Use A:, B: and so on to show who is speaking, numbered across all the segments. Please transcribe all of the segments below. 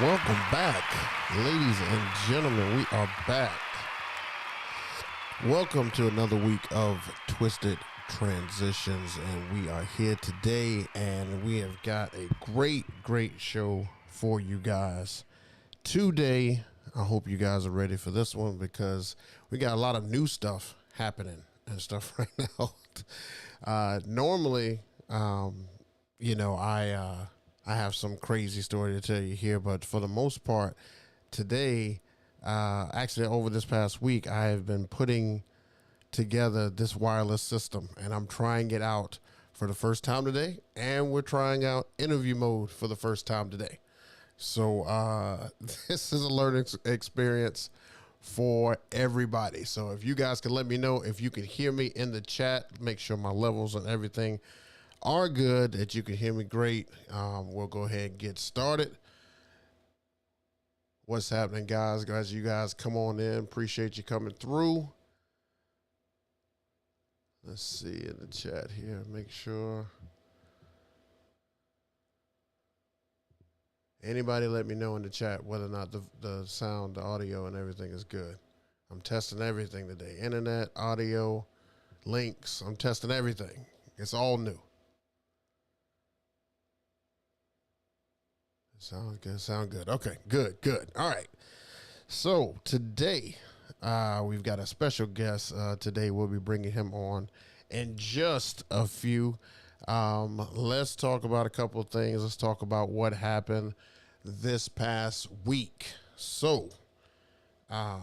A: welcome back, ladies and gentlemen. We are back. Welcome to another week of Twisted Transitions, and we are here today, and we have got a great show for you guys today. I hope you guys are ready for this one because we got a lot of new stuff happening and stuff right now. Normally, I have some crazy story to tell you here, but for the most part, today, actually over this past week, I have been putting together this wireless system, and I'm trying it out for the first time today, and we're trying out interview mode for the first time today. So this is a learning experience for everybody. So if you guys can let me know if you can hear me in the chat, make sure my levels and everything are good, that you can hear me great. We'll go ahead and get started. What's happening, guys? You guys come on in. Appreciate you coming through. Let's see in the chat here. Make sure. Anybody let me know in the chat whether or not the sound, the audio, and everything is good. I'm testing everything today. Internet, audio, links. I'm testing everything. It's all new. Sound good. Okay, good. All right. So today, we've got a special guest. Today we'll be bringing him on in just a few. Let's talk about a couple of things. Let's talk about what happened this past week. So, I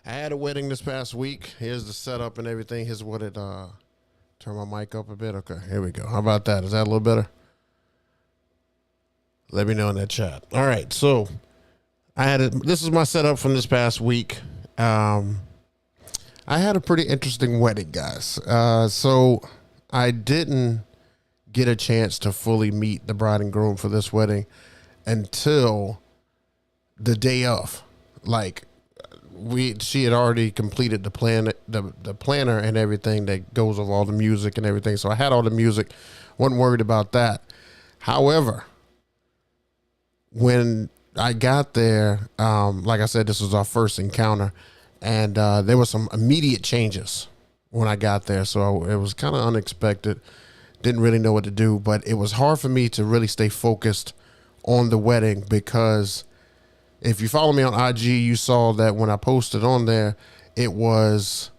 A: had a wedding this past week. Here's the setup and everything. Here's what it, turn my mic up a bit. Okay, here we go. How about that? Is that a little better? Let me know in that chat. All right, so this is my setup from this past week. I had a pretty interesting wedding, guys. So I didn't get a chance to fully meet the bride and groom for this wedding until the day of. Like, she had already completed the plan, the planner and everything that goes with all the music and everything. So I had all the music, wasn't worried about that. However, when I got there, like I said, this was our first encounter, and there were some immediate changes when I got there. So it was kind of unexpected. Didn't really know what to do, but it was hard for me to really stay focused on the wedding because if you follow me on IG, you saw that when I posted on there, it was,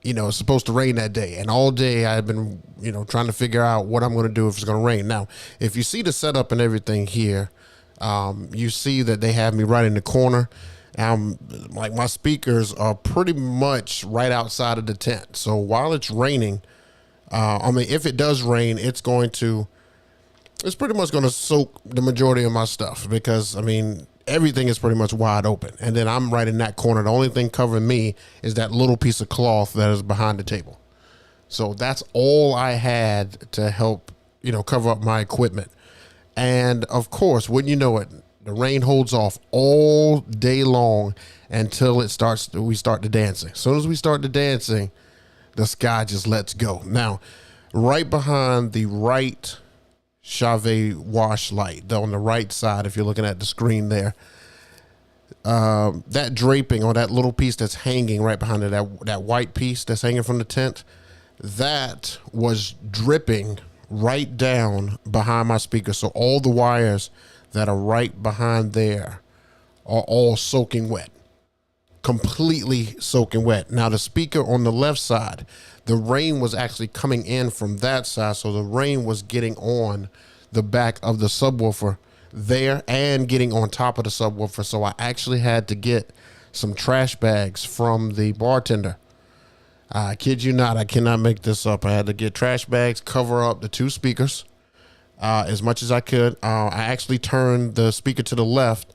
A: it's supposed to rain that day. And all day I had been, trying to figure out what I'm going to do if it's going to rain. Now, if you see the setup and everything here, you see that they have me right in the corner. Like my speakers are pretty much right outside of the tent. So while it's raining, if it does rain, it's pretty much going to soak the majority of my stuff because, everything is pretty much wide open. And then I'm right in that corner. The only thing covering me is that little piece of cloth that is behind the table. So that's all I had to help, cover up my equipment. And of course, wouldn't you know it, the rain holds off all day long until we start the dancing. As soon as we start the dancing, the sky just lets go. Now, right behind the right Chauvet wash light, on the right side, if you're looking at the screen there, that draping or that little piece that's hanging right behind it, that white piece that's hanging from the tent, that was dripping right down behind my speaker. So all the wires that are right behind there are all soaking wet, completely soaking wet. Now the speaker on the left side, the rain was actually coming in from that side. So the rain was getting on the back of the subwoofer there and getting on top of the subwoofer. So I actually had to get some trash bags from the bartender. I kid you not, I cannot make this up. I had to get trash bags, cover up the two speakers as much as I could. I actually turned the speaker to the left,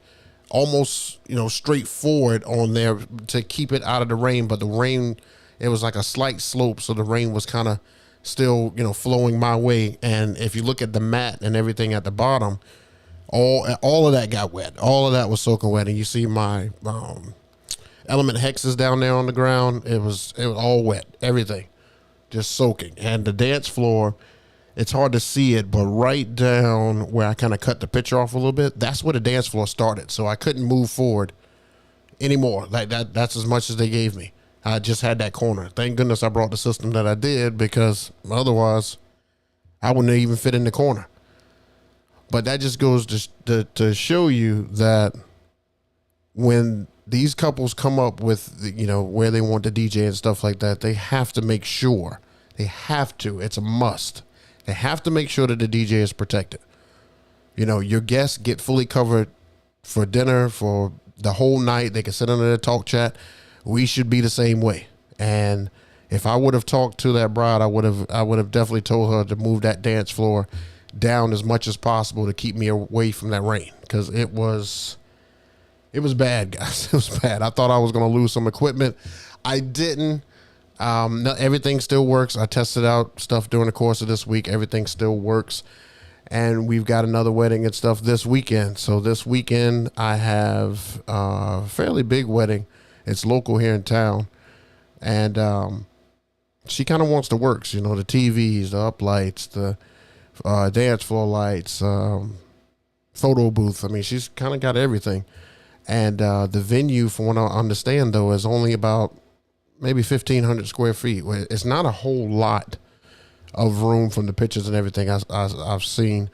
A: almost, straight forward on there to keep it out of the rain. But the rain, it was like a slight slope, so the rain was kind of still, flowing my way. And if you look at the mat and everything at the bottom, all of that got wet. All of that was soaking wet. And you see my element hexes down there on the ground. It was all wet, everything just soaking. And the dance floor it's hard to see it, but right down where I kind of cut the picture off a little bit, that's where the dance floor started. So I couldn't move forward anymore. Like that's as much as they gave me. I just had that corner. Thank goodness I brought the system that I did, because otherwise I wouldn't even fit in the corner. But that just goes to show you that when these couples come up with, where they want the DJ and stuff like that, they have to make sure. It's a must. They have to make sure that the DJ is protected. Your guests get fully covered for dinner, for the whole night. They can sit under the talk chat. We should be the same way. And if I would have talked to that bride, I would have definitely told her to move that dance floor down as much as possible to keep me away from that rain, because it was bad, guys. It was bad. I thought I was going to lose some equipment. I didn't. No, everything still works. I tested out stuff during the course of this week. Everything still works. And we've got another wedding and stuff this weekend. So this weekend I have a fairly big wedding. It's local here in town. And she kind of wants the works, the TVs, the uplights, the dance floor lights, photo booth. I mean, she's kind of got everything. And the venue, from what I understand, though, is only about maybe 1,500 square feet. It's not a whole lot of room from the pictures and everything I've seen.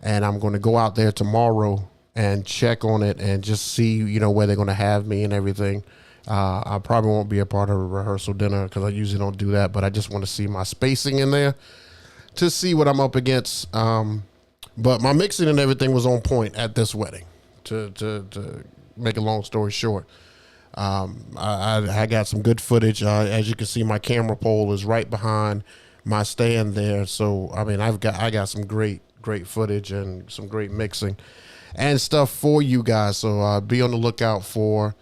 A: And I'm going to go out there tomorrow and check on it and just see, where they're going to have me and everything. I probably won't be a part of a rehearsal dinner, because I usually don't do that, but I just want to see my spacing in there to see what I'm up against. But my mixing and everything was on point at this wedding, to make a long story short. I got some good footage. As you can see, my camera pole is right behind my stand there. So, I mean, I got some great footage and some great mixing and stuff for you guys. So be on the lookout for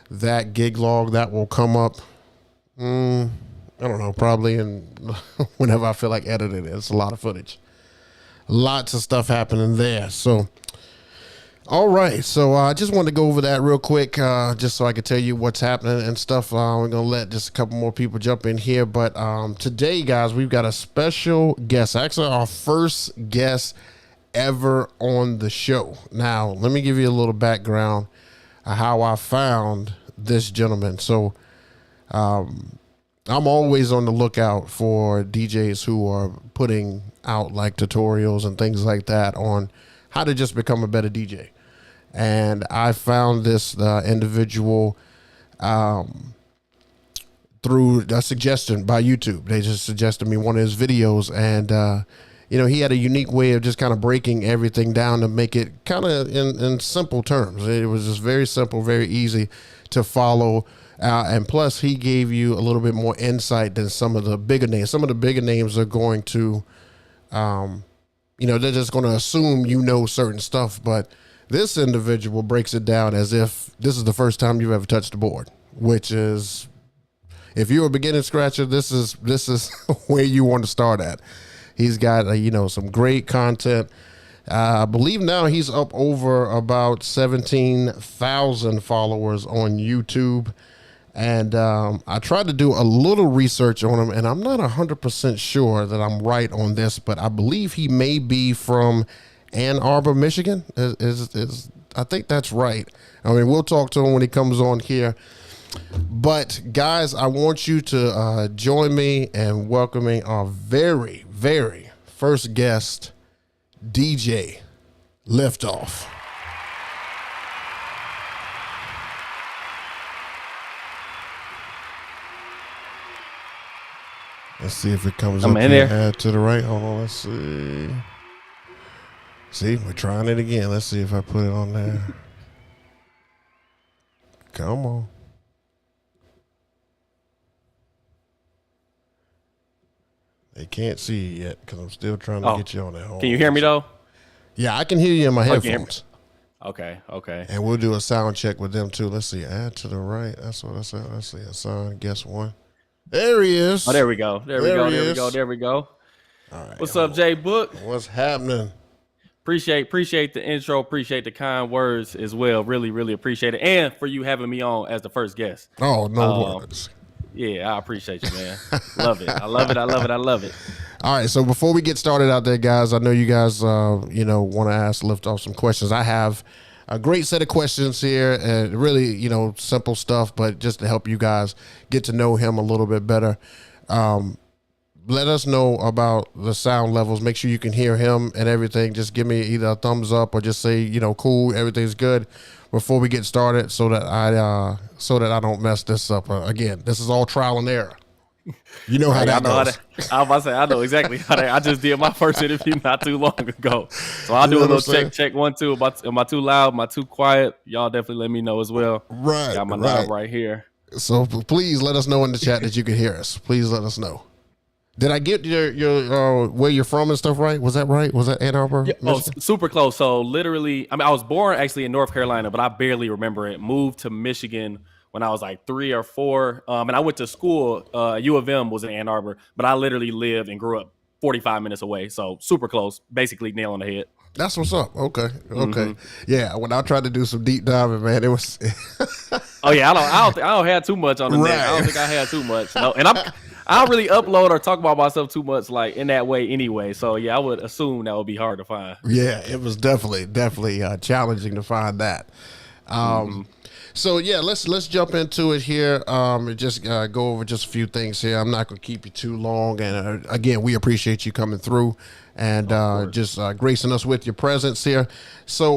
A: that gig log that will come up. I don't know, probably whenever I feel like editing it. It's a lot of footage. Lots of stuff happening there. So, all right. So I just wanted to go over that real quick, just so I could tell you what's happening and stuff. We're going to let just a couple more people jump in here. But today, guys, we've got a special guest. Actually, our first guest ever on the show. Now, let me give you a little background of how I found this gentleman. So I'm always on the lookout for DJs who are putting out like tutorials and things like that on how to just become a better DJ. And I found this individual through a suggestion by YouTube. They just suggested me one of his videos, and he had a unique way of just kind of breaking everything down to make it kind of in simple terms. It was just very simple, very easy to follow. And plus, he gave you a little bit more insight than some of the bigger names. Some of the bigger names are going to, they're just going to assume certain stuff. But this individual breaks it down as if this is the first time you've ever touched the board, which is, if you're a beginning scratcher, this is where you want to start at. He's got, some great content. I believe now he's up over about 17,000 followers on YouTube. And I tried to do a little research on him, and I'm not 100% sure that I'm right on this, but I believe he may be from Ann Arbor, Michigan. I think that's right. I mean, we'll talk to him when he comes on here. But, guys, I want you to join me in welcoming our very, very first guest, DJ Liftoff. Let's see if it comes up here. Add to the right. Hold on, let's see. See, we're trying it again. Let's see if I put it on there. Come on. They can't see you yet because I'm still trying to get you on there.
B: Can you hear me, though?
A: Yeah, I can hear you in my headphones.
B: Okay.
A: And we'll do a sound check with them, too. Let's see. Add to the right. That's what I said. Let's see. Assign guest one. There he is.
B: Oh, there we go. There we go.
A: All right.
B: What's up, Jay Book?
A: What's happening?
B: Appreciate the intro. Appreciate the kind words as well. Really, really appreciate it. And for you having me on as the first guest.
A: Oh, no worries.
B: Yeah, I appreciate you, man. Love it. I love it.
A: All right, so before we get started out there, guys, I know you guys, want to ask Liftoff some questions. I have a great set of questions here, and really, simple stuff, but just to help you guys get to know him a little bit better. Let us know about the sound levels. Make sure you can hear him and everything. Just give me either a thumbs up or just say, cool, everything's good before we get started, so that I don't mess this up again. This is all trial and error. You know how that goes.
B: I was about to say, I know exactly how that. I just did my first interview not too long ago, so I'll do a little check 1 2. Am I too loud? Am I too quiet? Y'all definitely let me know as well.
A: Right,
B: got my knob right here.
A: So please let us know in the chat that you can hear us. Please let us know. Did I get your where you're from and stuff right? Was that right? Was that Ann Arbor?
B: Yeah, super close. So literally, I was born actually in North Carolina, but I barely remember it. Moved to Michigan when I was like 3 or 4. And I went to school. U of M was in Ann Arbor, but I literally lived and grew up 45 minutes away. So super close, basically nail on the head.
A: That's what's up. Okay. Mm-hmm. Yeah. When I tried to do some deep diving, man, it was.
B: Oh yeah, I don't have too much on the net. I don't think I had too much. No, and I don't really upload or talk about myself too much like in that way anyway. So yeah, I would assume that would be hard to find.
A: Yeah, it was definitely challenging to find that. So yeah, let's jump into it here. And just go over just a few things here. I'm not going to keep you too long. And again, we appreciate you coming through and just gracing us with your presence here. So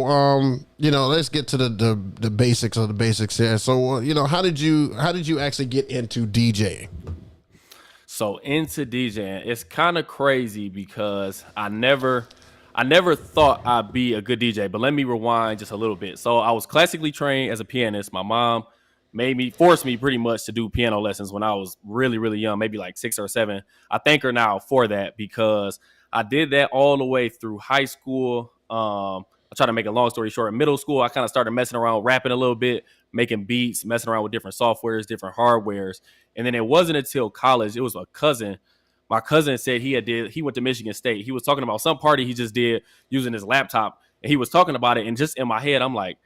A: let's get to the basics of the basics here. So how did you actually get into DJing?
B: So into DJing, it's kind of crazy because I never thought I'd be a good DJ, but let me rewind just a little bit. So I was classically trained as a pianist. My mom forced me pretty much to do piano lessons when I was really, really young, maybe like 6 or 7. I thank her now for that because I did that all the way through high school. I'll try to make a long story short. In middle school, I kind of started messing around, rapping a little bit, making beats, messing around with different softwares, different hardwares. And then it wasn't until college, it was a cousin. My cousin said he went to Michigan State. He was talking about some party he just did using his laptop. And he was talking about it. And just in my head, I'm like,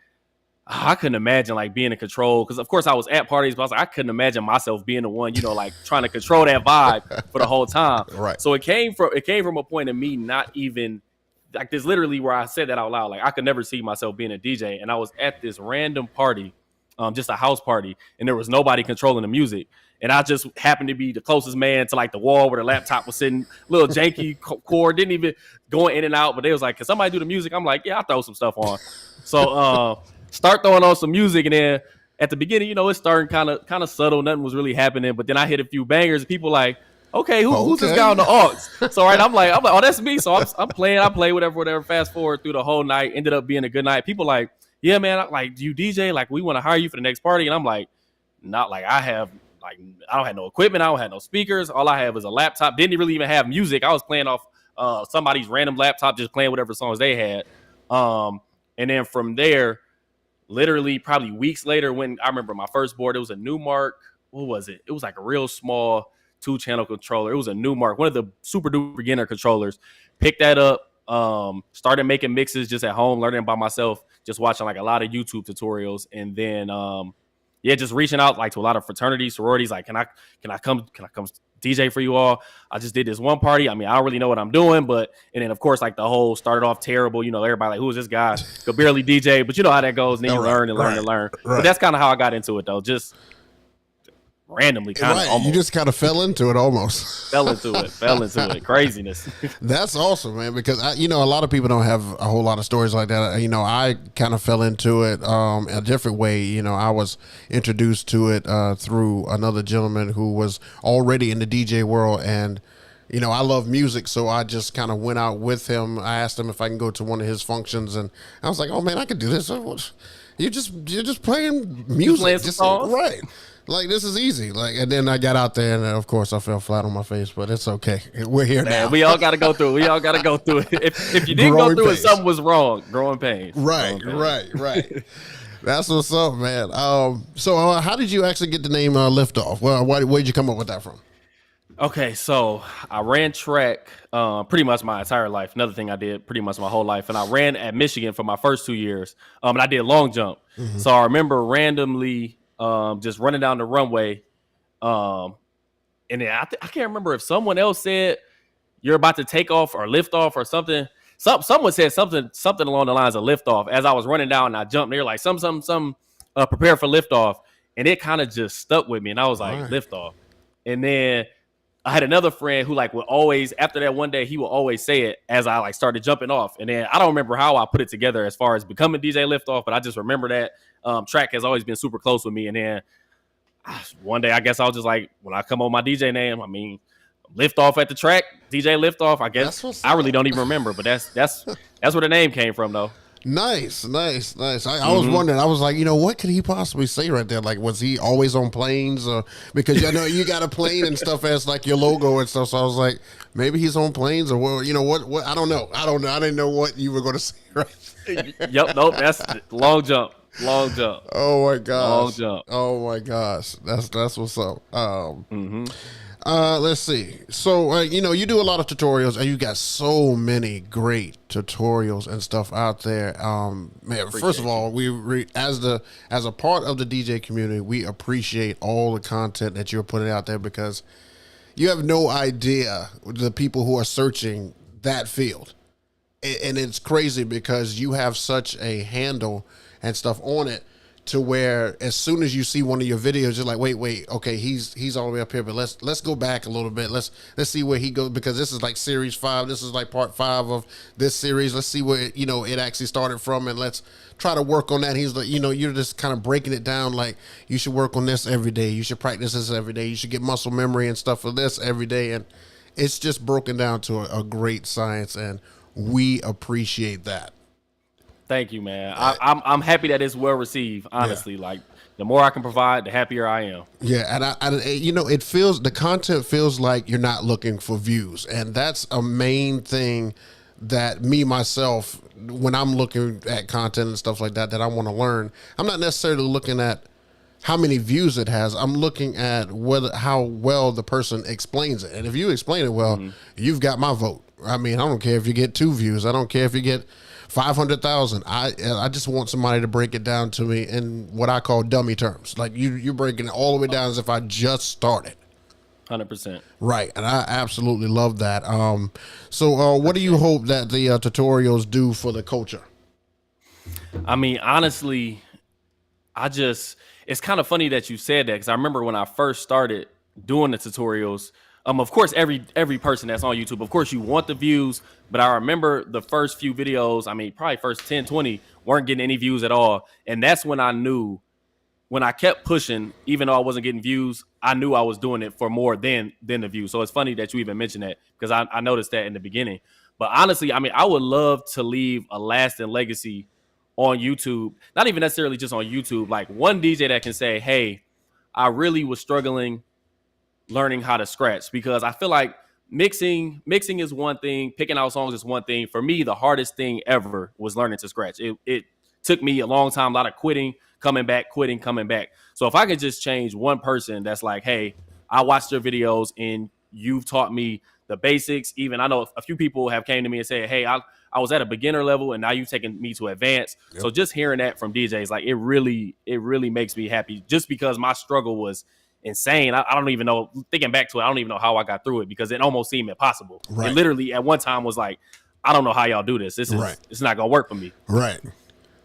B: I couldn't imagine like being in control. Because of course I was at parties, but I was like, I couldn't imagine myself being the one, like trying to control that vibe for the whole time.
A: Right.
B: So it came from a point of me not even like this, literally where I said that out loud. Like I could never see myself being a DJ. And I was at this random party, just a house party, and there was nobody controlling the music. And I just happened to be the closest man to like the wall where the laptop was sitting, little janky cord, didn't even going in and out. But they was like, can somebody do the music? I'm like, yeah, I'll throw some stuff on. So start throwing on some music. And then at the beginning, it's starting kind of subtle. Nothing was really happening. But then I hit a few bangers. And people like, okay, who's this guy on the aux? So I'm like, oh, that's me. So I'm playing. I play whatever. Fast forward through the whole night. Ended up being a good night. People like, yeah, man, like, do you DJ? Like, we want to hire you for the next party. And I'm like, not like I don't have no equipment. I don't have no speakers. All I have is a laptop. Didn't really even have music. I was playing off somebody's random laptop, just playing whatever songs they had. And then from there, literally probably weeks later, when I remember my first board, it was a Newmark. What was it? It was like a real small 2-channel controller. It was a Newmark, one of the super duper beginner controllers. Picked that up. Started making mixes just at home, learning by myself, just watching like a lot of YouTube tutorials. And then just reaching out like to a lot of fraternities, sororities, like, can I come DJ for you all? I just did this one party. I don't really know what I'm doing, and then of course, like the whole started off terrible, everybody like, who is this guy? Could barely DJ, but you know how that goes. And then you learn and learn and learn. Right. But that's kind of how I got into it though. Just randomly, kind of.
A: You just kind of fell into it almost.
B: fell into it. Craziness.
A: That's awesome, man, because a lot of people don't have a whole lot of stories like that. I kind of fell into it a different way. I was introduced to it through another gentleman who was already in the DJ world, and I love music, so I just kind of went out with him. I asked him if I can go to one of his functions, and I was like, "Oh man, I could do this. You're just playing music,
B: songs?
A: Right? Like, this is easy." Like, and then I got out there, and of course I fell flat on my face, but it's okay. We're here now.
B: We all got to go through it. If you didn't go through it, something was wrong. Growing pains.
A: Right. That's what's up, man. So how did you actually get the name Liftoff? Well, where did you come up with that from?
B: Okay, so I ran track pretty much my entire life. Another thing I did pretty much my whole life. And I ran at Michigan for my first 2 years. And I did long jump. Mm-hmm. So I remember randomly just running down the runway. And then I can't remember if someone else said, you're about to take off or lift off or something. Someone said something along the lines of lift off as I was running down and I jumped there like prepare for lift off, and it kind of just stuck with me, and I was like lift off. And then I had another friend who like would always, after that one day, he would always say it as I like started jumping off. And then I don't remember how I put it together as far as becoming DJ Liftoff, but I just remember that track has always been super close with me. And then one day, I guess I was just like, when I come on my DJ name, I mean, Liftoff at the track, DJ Liftoff. I guess I really don't even remember, but that's where the name came from, though.
A: Nice. I was wondering. I was like, what could he possibly say right there? Like, was he always on planes? Or because you got a plane and stuff as like your logo and stuff. So I was like, maybe he's on planes or what? I don't know. I didn't know what you were going to say. Right?
B: Yep. Nope. That's long jump.
A: Oh my gosh.
B: Long jump.
A: Oh my gosh. That's what's up. Let's see. So, you do a lot of tutorials, and you got so many great tutorials and stuff out there. Man, first of all, as a part of the DJ community, we appreciate all the content that you're putting out there, because you have no idea the people who are searching that field. And it's crazy because you have such a handle and stuff on it, to where as soon as you see one of your videos, you're like, wait, okay, he's all the way up here, but let's go back a little bit. Let's see where he goes, because this is like series 5. This is like part 5 of this series. Let's see where it actually started from, and let's try to work on that. He's like, you're just kind of breaking it down. Like, you should work on this every day. You should practice this every day. You should get muscle memory and stuff for this every day. And it's just broken down to a great science, and we appreciate that.
B: Thank you, man. I'm happy that it's well received. Honestly, like the more I can provide, the happier I am.
A: Yeah, and it feels, the content feels like you're not looking for views, and that's a main thing that myself, when I'm looking at content and stuff like that I want to learn, I'm not necessarily looking at how many views it has. I'm looking at how well the person explains it, and if you explain it well, you've got my vote. I mean, I don't care if you get 2 views. I don't care if you get 500,000. I just want somebody to break it down to me in what I call dummy terms. Like you're breaking it all the way down as if I just started.
B: 100%.
A: Right, and I absolutely love that. So what do you hope that the tutorials do for the culture?
B: I mean, honestly, it's kind of funny that you said that, because I remember when I first started doing the tutorials. Of course, every person that's on YouTube, of course, you want the views, but I remember the first few videos, I mean, probably first 10, 20, weren't getting any views at all. And that's when I knew, when I kept pushing, even though I wasn't getting views, I knew I was doing it for more than the views. So it's funny that you even mentioned that, because I noticed that in the beginning. But honestly, I mean, I would love to leave a lasting legacy on YouTube, not even necessarily just on YouTube, like one DJ that can say, hey, I really was struggling learning how to scratch, because I feel like mixing is one thing, picking out songs is one thing. For me, the hardest thing ever was learning to scratch. It took me a long time, a lot of quitting, coming back. So if I could just change one person that's like, hey, I watched your videos and you've taught me the basics. Even I know a few people have came to me and said, hey, I was at a beginner level and now you've taken me to advanced. Yep. So just hearing that from DJs, like it really makes me happy, just because my struggle was insane. I don't even know, thinking back to it, I don't even know how I got through it, because it almost seemed impossible. Right. It literally at one time was like, I don't know how y'all do this. It's not gonna work for me.
A: Right.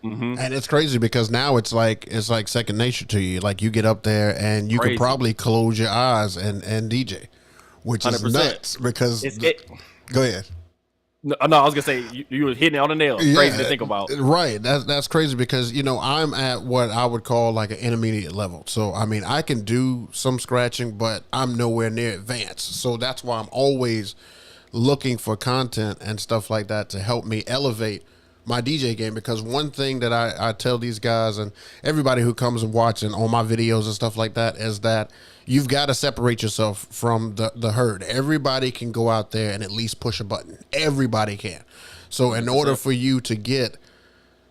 A: Mm-hmm. And it's crazy because now it's like second nature to you. Like you get up there and you can probably close your eyes and DJ, which 100%. Is nuts because go ahead.
B: No, I was gonna say you were hitting it on the nail. Yeah, crazy to think about.
A: Right, that's crazy because I'm at what I would call like an intermediate level. So I mean, I can do some scratching, but I'm nowhere near advanced. So that's why I'm always looking for content and stuff like that to help me elevate my DJ game. Because one thing that I tell these guys and everybody who comes and watching on my videos and stuff like that is that you've got to separate yourself from the herd. Everybody can go out there and at least push a button. Everybody can. So in order for you to get,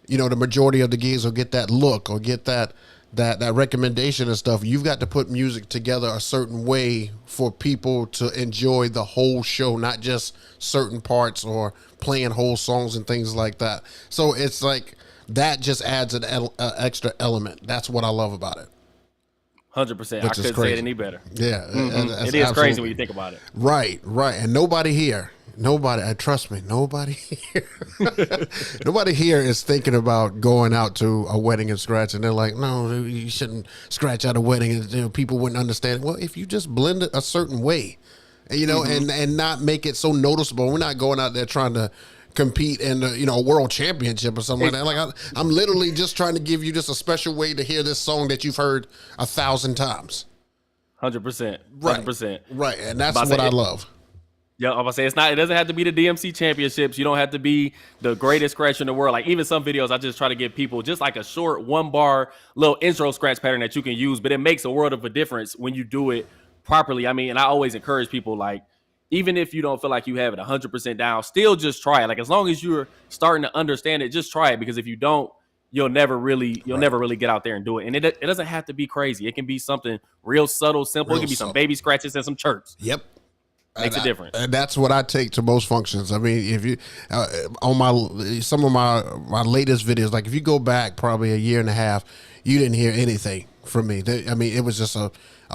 A: the majority of the gigs or get that look or get that recommendation and stuff, you've got to put music together a certain way for people to enjoy the whole show, not just certain parts or playing whole songs and things like that. So it's like that just adds an extra element. That's what I love about it.
B: 100%. I couldn't say it any better.
A: Yeah.
B: Mm-hmm. It is crazy when you think about it.
A: Right. And nobody here Nobody, trust me, nobody here, nobody here is thinking about going out to a wedding and scratch, and they're like, no, you shouldn't scratch at a wedding, and people wouldn't understand. Well, if you just blend it a certain way, and not make it so noticeable, we're not going out there trying to compete in a world championship or something like that. Like I'm literally just trying to give you just a special way to hear this song that you've heard 1,000 times.
B: 100%, 100%,
A: right, and that's what I love.
B: Yeah, I'm gonna say it doesn't have to be the DMC championships. You don't have to be the greatest scratcher in the world. Like even some videos, I just try to give people just like a short 1-bar little intro scratch pattern that you can use, but it makes a world of a difference when you do it properly. I mean, and I always encourage people, like, even if you don't feel like you have it 100% down, still just try it. Like as long as you're starting to understand it, just try it, because if you don't, you'll never really get out there and do it. And it doesn't have to be crazy. It can be something real subtle, simple. It can be some baby scratches and some chirps.
A: Yep.
B: Makes a difference.
A: And that's what I take to most functions. I mean, if you on some of my latest videos, like if you go back probably a year and a half, you didn't hear anything from me. I mean, it was just a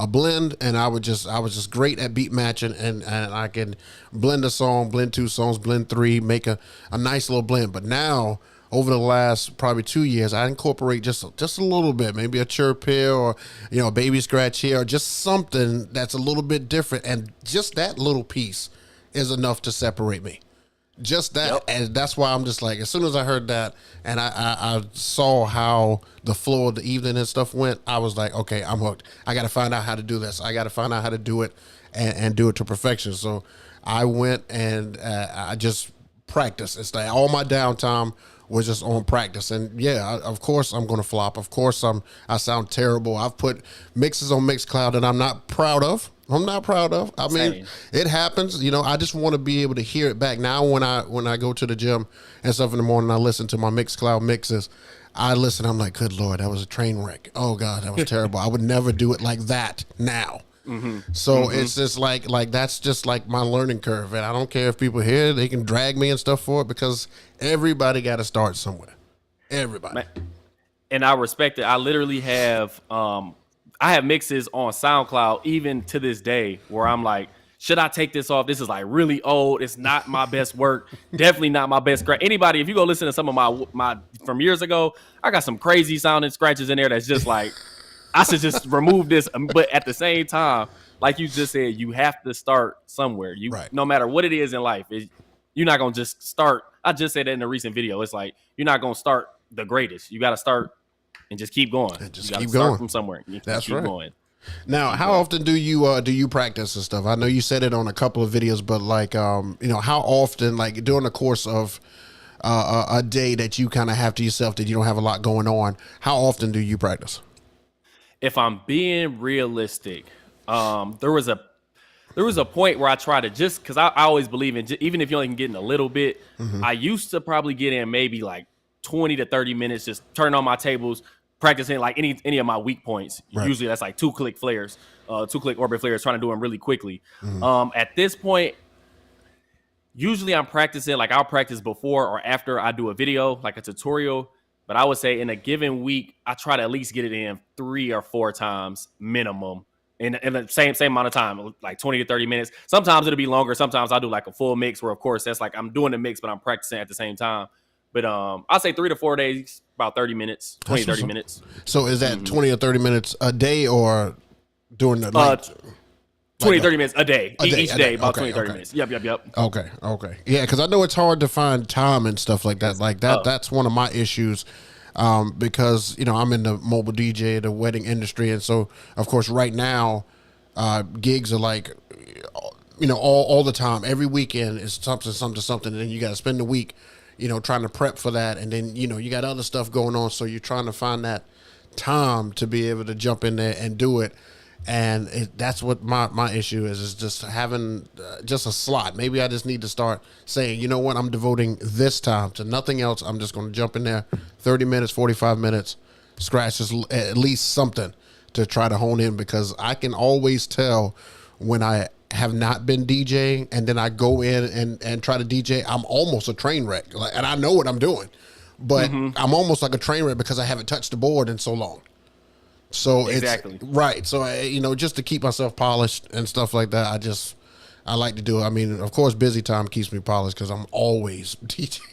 A: blend, and I was just great at beat matching, and I can blend a song, blend 2 songs, blend 3, make a nice little blend. But now, over the last probably 2 years, I incorporate just a little bit, maybe a chirp here, or a baby scratch here, or just something that's a little bit different, and just that little piece is enough to separate me. Just that, yep. And that's why I'm just like, as soon as I heard that, and I saw how the flow of the evening and stuff went, I was like, okay, I'm hooked. I got to find out how to do this. I got to find out how to do it, and do it to perfection. So I went and I just practiced. It's like all my downtime was just on practice. And yeah, of course I'm going to flop. Of course I sound terrible. I've put mixes on Mixcloud that I'm not proud of. I mean, it happens. I just want to be able to hear it back. Now when I go to the gym and stuff in the morning, I listen to my Mixcloud mixes. I listen, I'm like, good Lord, that was a train wreck. Oh God, that was terrible. I would never do it like that now. Mm-hmm. So it's just like that's just like my learning curve, and I don't care if people hear, they can drag me and stuff for it, because everybody got to start somewhere. Everybody.
B: And I respect it. I literally have I have mixes on SoundCloud even to this day where I'm like, should I take this off? This is like really old. It's not my best work. Definitely not my best scratch. Anybody, if you go listen to some of my from years ago, I got some crazy sounding scratches in there that's just like, I should just remove this. But at the same time, like you just said, you have to start somewhere. No matter what it is in life, you're not going to just start. I just said that in a recent video. It's like, you're not going to start the greatest. You got to start and just keep going.
A: And just keep going
B: from somewhere.
A: That's
B: keep
A: right.
B: Going.
A: Now, how often do you practice and stuff? I know you said it on a couple of videos, but like, how often, like during the course of a day that you kind of have to yourself, that you don't have a lot going on, how often do you practice?
B: If I'm being realistic, there was a point where I tried to, just because I always believe in, even if you only can get in a little bit, I used to probably get in maybe like 20 to 30 minutes, just turn on my tables, practicing like any of my weak points. Right. Usually that's like 2-click flares, 2-click orbit flares, trying to do them really quickly. At this point, usually I'm practicing, like I'll practice before or after I do a video, like a tutorial. But I would say in a given week, I try to at least get it in 3 or 4 times minimum in the same amount of time, like 20 to 30 minutes. Sometimes it'll be longer. Sometimes I'll do like a full mix where, of course, that's like I'm doing the mix, but I'm practicing at the same time. But I'll say 3 to 4 days, about 30 minutes, 20, 30 minutes.
A: So is that 20 or 30 minutes a day, or during the night?
B: 20, 30 minutes a day. Each day, about
A: okay,
B: 20, 30 minutes. Yep.
A: Okay. Yeah, because I know it's hard to find time and stuff like that. Like that, that's one of my issues, because, I'm in the mobile DJ, the wedding industry. And so, of course, right now, gigs are like, all the time. Every weekend is something. And then you got to spend the week, trying to prep for that. And then, you got other stuff going on. So you're trying to find that time to be able to jump in there and do it. And that's what my issue is just having just a slot. Maybe I just need to start saying, you know what, I'm devoting this time to nothing else. I'm just going to jump in there 30 minutes, 45 minutes, scratch just at least something to try to hone in, because I can always tell when I have not been DJing and then I go in and try to DJ, I'm almost a train wreck. And I know what I'm doing, but I'm almost like a train wreck because I haven't touched the board in so long. So
B: exactly.
A: It's right. So just to keep myself polished and stuff like that, I like to do it. I mean, of course, busy time keeps me polished because I'm always teaching.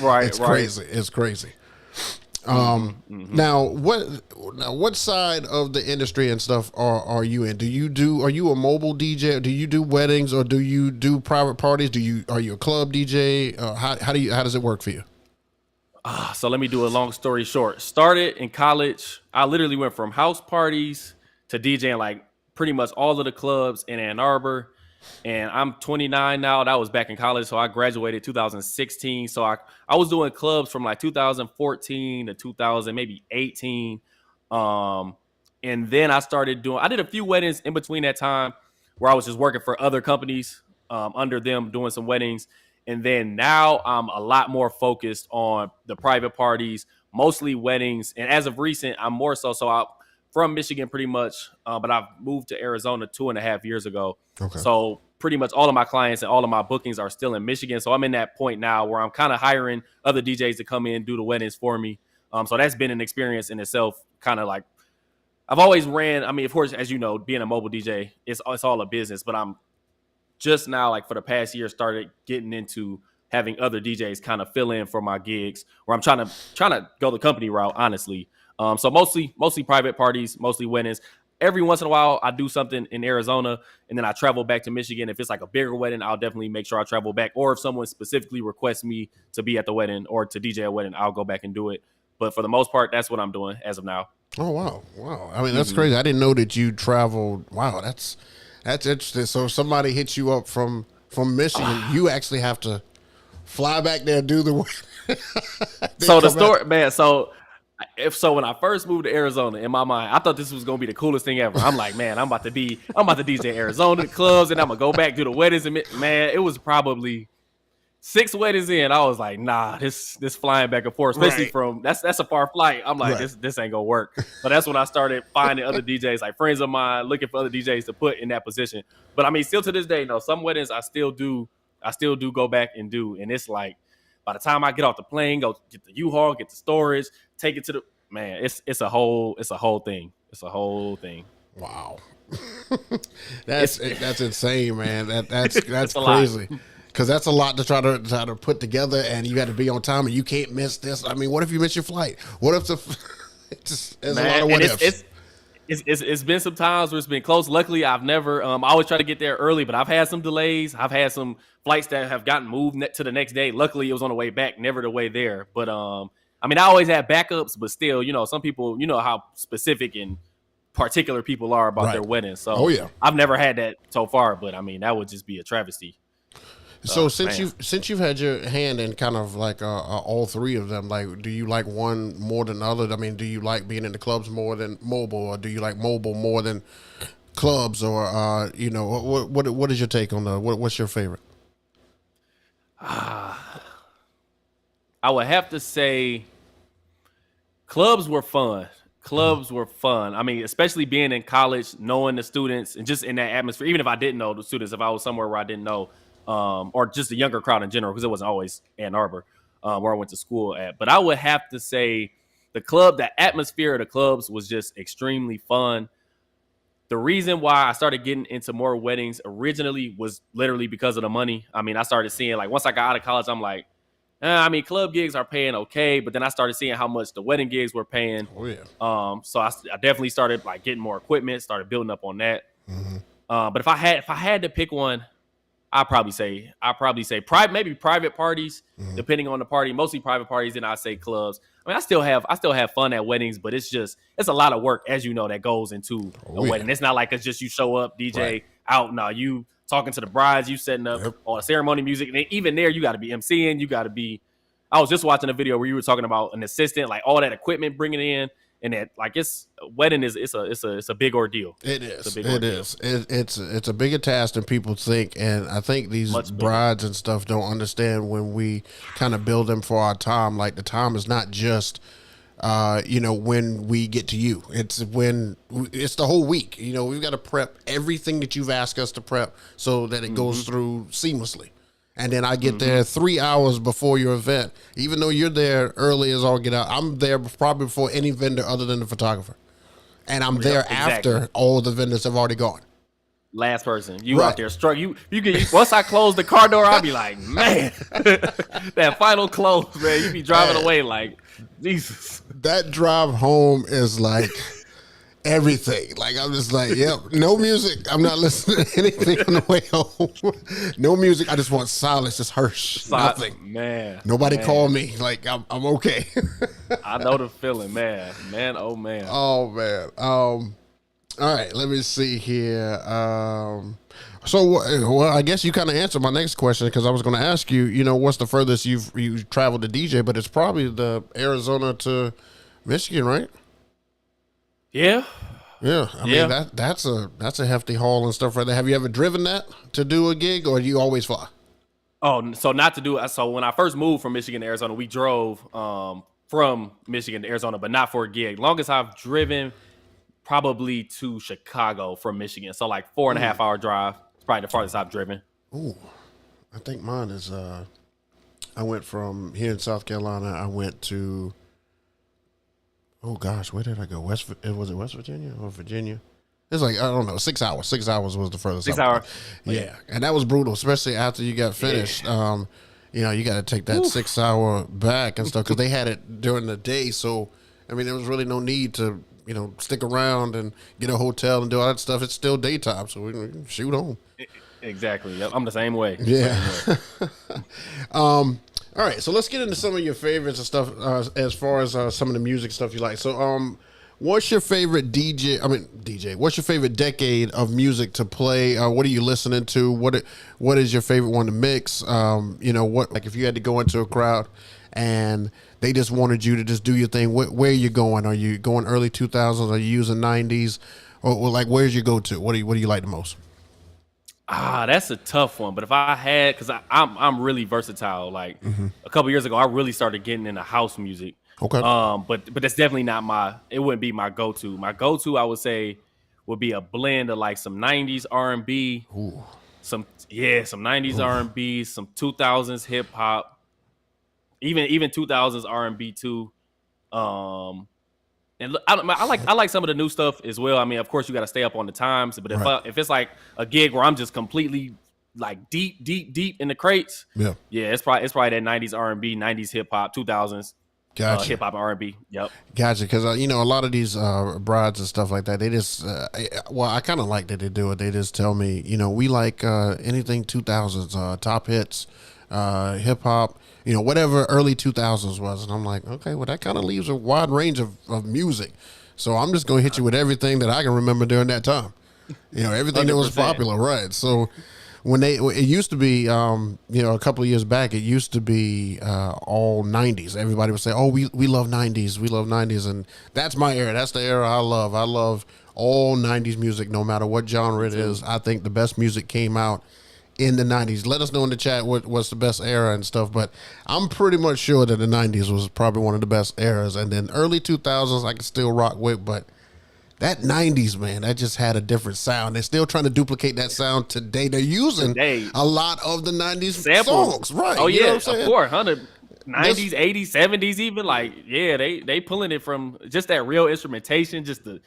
B: Right,
A: It's
B: right.
A: crazy. It's crazy. Now what side of the industry and stuff are you in? Are you a mobile DJ? Do you do weddings or do you do private parties? Are you a club DJ? How does it work for you?
B: So let me do a long story short. Started in college. I literally went from house parties to DJing like pretty much all of the clubs in Ann Arbor. And I'm 29 now. That was back in college. So I graduated 2016. So I was doing clubs from like 2014 to 2000, maybe 18. And then I did a few weddings in between that time where I was just working for other companies under them doing some weddings. And then now I'm a lot more focused on the private parties, mostly weddings. And as of recent, I'm more so I'm from Michigan pretty much, but I've moved to Arizona 2.5 years ago.
A: Okay.
B: So pretty much all of my clients and all of my bookings are still in Michigan. So I'm in that point now where I'm kind of hiring other DJs to come in, do the weddings for me. So that's been an experience in itself, kind of like I've always ran. I mean, of course, as you know, being a mobile DJ, it's all a business, but I'm just now, like for the past year, started getting into having other DJs kind of fill in for my gigs where I'm trying to go the company route, honestly. So mostly private parties, mostly weddings. Every once in a while, I do something in Arizona, and then I travel back to Michigan. If it's like a bigger wedding, I'll definitely make sure I travel back. Or if someone specifically requests me to be at the wedding or to DJ a wedding, I'll go back and do it. But for the most part, that's what I'm doing as of now.
A: Oh wow! I mean, that's crazy. I didn't know that you traveled. Wow, that's interesting. So if somebody hits you up from Michigan, you actually have to fly back there and do the wedding.
B: So the story, man. So when I first moved to Arizona, in my mind, I thought this was gonna be the coolest thing ever. I'm like, man, I'm about to DJ Arizona clubs, and I'm gonna go back do the weddings. And man, it was probably 6 weddings in. I was like, nah, this flying back and forth, especially from that's a far flight. I'm like, this ain't gonna work. So that's when I started finding other DJs, like friends of mine, looking for other DJs to put in that position. But I mean, still to this day, some weddings I still do go back and do, and it's like, by the time I get off the plane, go get the U-Haul, get the storage, take it to the man. It's a whole thing. It's a whole thing.
A: Wow, that's insane, man. That's
B: it's
A: crazy. Because that's a lot to try to put together, and you got to be on time, and you can't miss this. I mean, what if you miss your flight? What if it's a lot of what ifs.
B: It's been some times where it's been close. Luckily, I've never. I always try to get there early, but I've had some delays. I've had some flights that have gotten moved to the next day. Luckily, it was on the way back, never the way there. But I mean, I always have backups, but still, some people, how specific and particular people are about their weddings. So, I've never had that so far. But I mean, that would just be a travesty.
A: So since you've had your hand in kind of like all 3 of them, like, do you like one more than the other? I mean, do you like being in the clubs more than mobile, or do you like mobile more than clubs, or what is your take on what's your favorite?
B: I would have to say clubs were fun. I mean, especially being in college, knowing the students and just in that atmosphere. Even if I didn't know the students, if I was somewhere where I didn't know. Or just the younger crowd in general, because it wasn't always Ann Arbor where I went to school at. But I would have to say the atmosphere of the clubs was just extremely fun. The reason why I started getting into more weddings originally was literally because of the money. I mean, I started seeing, like, once I got out of college, I'm like, I mean, club gigs are paying okay, but then I started seeing how much the wedding gigs were paying.
A: Oh, yeah.
B: So I definitely started, like, getting more equipment, started building up on that. But if I had to pick one, I'd probably say maybe private parties, depending on the party. Mostly private parties, then I say clubs. I mean, I still have fun at weddings, but it's a lot of work, as you know, that goes into a wedding. It's not like it's just you show up, DJ out. No, you talking to the brides, you setting up all the ceremony music, and even there, you got to be emceeing. You got to be. I was just watching a video where you were talking about an assistant, like all that equipment bringing in. And that, like, wedding is a big ordeal.
A: It is. It's a bigger task than people think, and I think these brides and stuff don't understand when we kind of build them for our time. Like, the time is not just when we get to you. It's the whole week. We've got to prep everything that you've asked us to prep so that it goes through seamlessly. And then I get there 3 hours before your event. Even though you're there early as all get out, I'm there probably before any vendor other than the photographer. And I'm there after all the vendors have already gone.
B: last person. You out there struck. You get once I close the car door, I'll be like, man, that final close, man. You be driving away like Jesus.
A: That drive home is like everything. Like I'm just like, yep, no music. I'm not listening to anything on the way home. No music. I just want silence. Just hush. Nothing.
B: Man.
A: Nobody call me. Like I'm okay.
B: I know the feeling, man. Man, oh man.
A: Oh man. All right, let me see here. So I guess you kind of answered my next question because I was going to ask you, you know, what's the furthest you've traveled to DJ, but it's probably the Arizona to Michigan, right?
B: Yeah.
A: Yeah. I mean that's a hefty haul and stuff right there. Have you ever driven that to do a gig, or do you always fly?
B: Oh, so not to do it. So when I first moved from Michigan to Arizona, we drove from Michigan to Arizona, but not for a gig. Longest I've driven probably to Chicago from Michigan. So like 4.5 hour drive. It's probably the farthest I've driven.
A: Ooh, I think mine is, I went from here in South Carolina. I went to, oh gosh, where did I go? Was it West Virginia or Virginia? It's like, I don't know, 6 hours. 6 hours was the furthest.
B: 6 hours.
A: Yeah. And that was brutal, especially after you got finished. Yeah. You know, you got to take that 6 hour back and stuff because they had it during the day. So, I mean, there was really no need to, you know, stick around and get a hotel and do all that stuff. It's still daytime, so we can shoot home.
B: Exactly. Yep. I'm the same way.
A: Yeah. All right, so let's get into some of your favorites and stuff as far as some of the music stuff you like. So, what's your favorite DJ? What's your favorite decade of music to play? What are you listening to? What is your favorite one to mix? You know, what, like if you had to go into a crowd and they just wanted you to just do your thing, where are you going? Are you going early 2000s? Are you using 90s? Or like, where's your go-to? What do you like the most?
B: That's a tough one. But if I had, because I'm really versatile. Like a couple years ago, I really started getting into house music.
A: Okay.
B: But that's definitely not it wouldn't be my go-to. My go-to, I would say, would be a blend of like some 90s R&B, some 90s R&B, some 2000s hip hop. Even 2000s R&B too, and I like some of the new stuff as well. I mean, of course, you got to stay up on the times. But if it's like a gig where I'm just completely like deep in the crates, it's probably that 90s R&B, 90s hip hop, 2000s hip hop and R&B. Yep,
A: gotcha. Because you know, a lot of these brides and stuff like that, they just I kind of like that they do it. They just tell me, you know, we like anything 2000s top hits, hip hop. You know, whatever early 2000s was. And I'm like, okay, well, that kind of leaves a wide range of music. So I'm just going to hit you with everything that I can remember during that time. You know, everything 100%. That was popular, right? So it used to be, you know, a couple of years back, it used to be all 90s. Everybody would say, oh, we love 90s. We love 90s. And that's my era. That's the era I love. I love all 90s music, no matter what genre it is. I think the best music came out in the 90s. Let us know in the chat what's the best era and stuff, but I'm pretty much sure that the 90s was probably one of the best eras, and then early 2000s I can still rock with, but that 90s, man, that just had a different sound. They're still trying to duplicate that sound today. They're using a lot of the 90s samples. Songs, right?
B: Oh yeah, you know what I'm saying? Of course, 90s, 80s, 70s even, like, yeah, they pulling it from just that real instrumentation, just the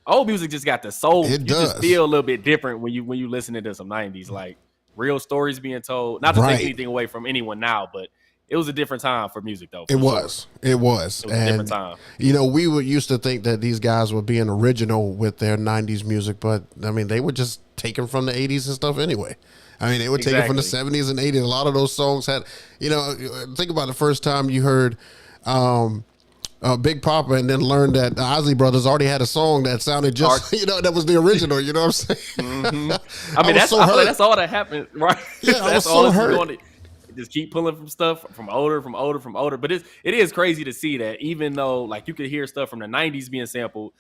B: old music just got the soul.
A: It does.
B: Just feel a little bit different when you listening to some 90s, like real stories being told. Not to take anything away from anyone now, but it was a different time for music, though.
A: It was a different time. You know, we used to think that these guys were being original with their 90s music, but I mean, they were just taken from the 80s and stuff anyway. I mean, they were taken from the 70s and 80s. A lot of those songs had, you know, think about the first time you heard Big Papa and then learned that the Isley Brothers already had a song that sounded just, you know, that was the original, you know what I'm saying?
B: Mm-hmm. I mean, that's all that happened, right?
A: Yeah,
B: that's
A: I was so hurt.
B: Just keep pulling from stuff from older. But it is crazy to see that, even though like you could hear stuff from the 90s being sampled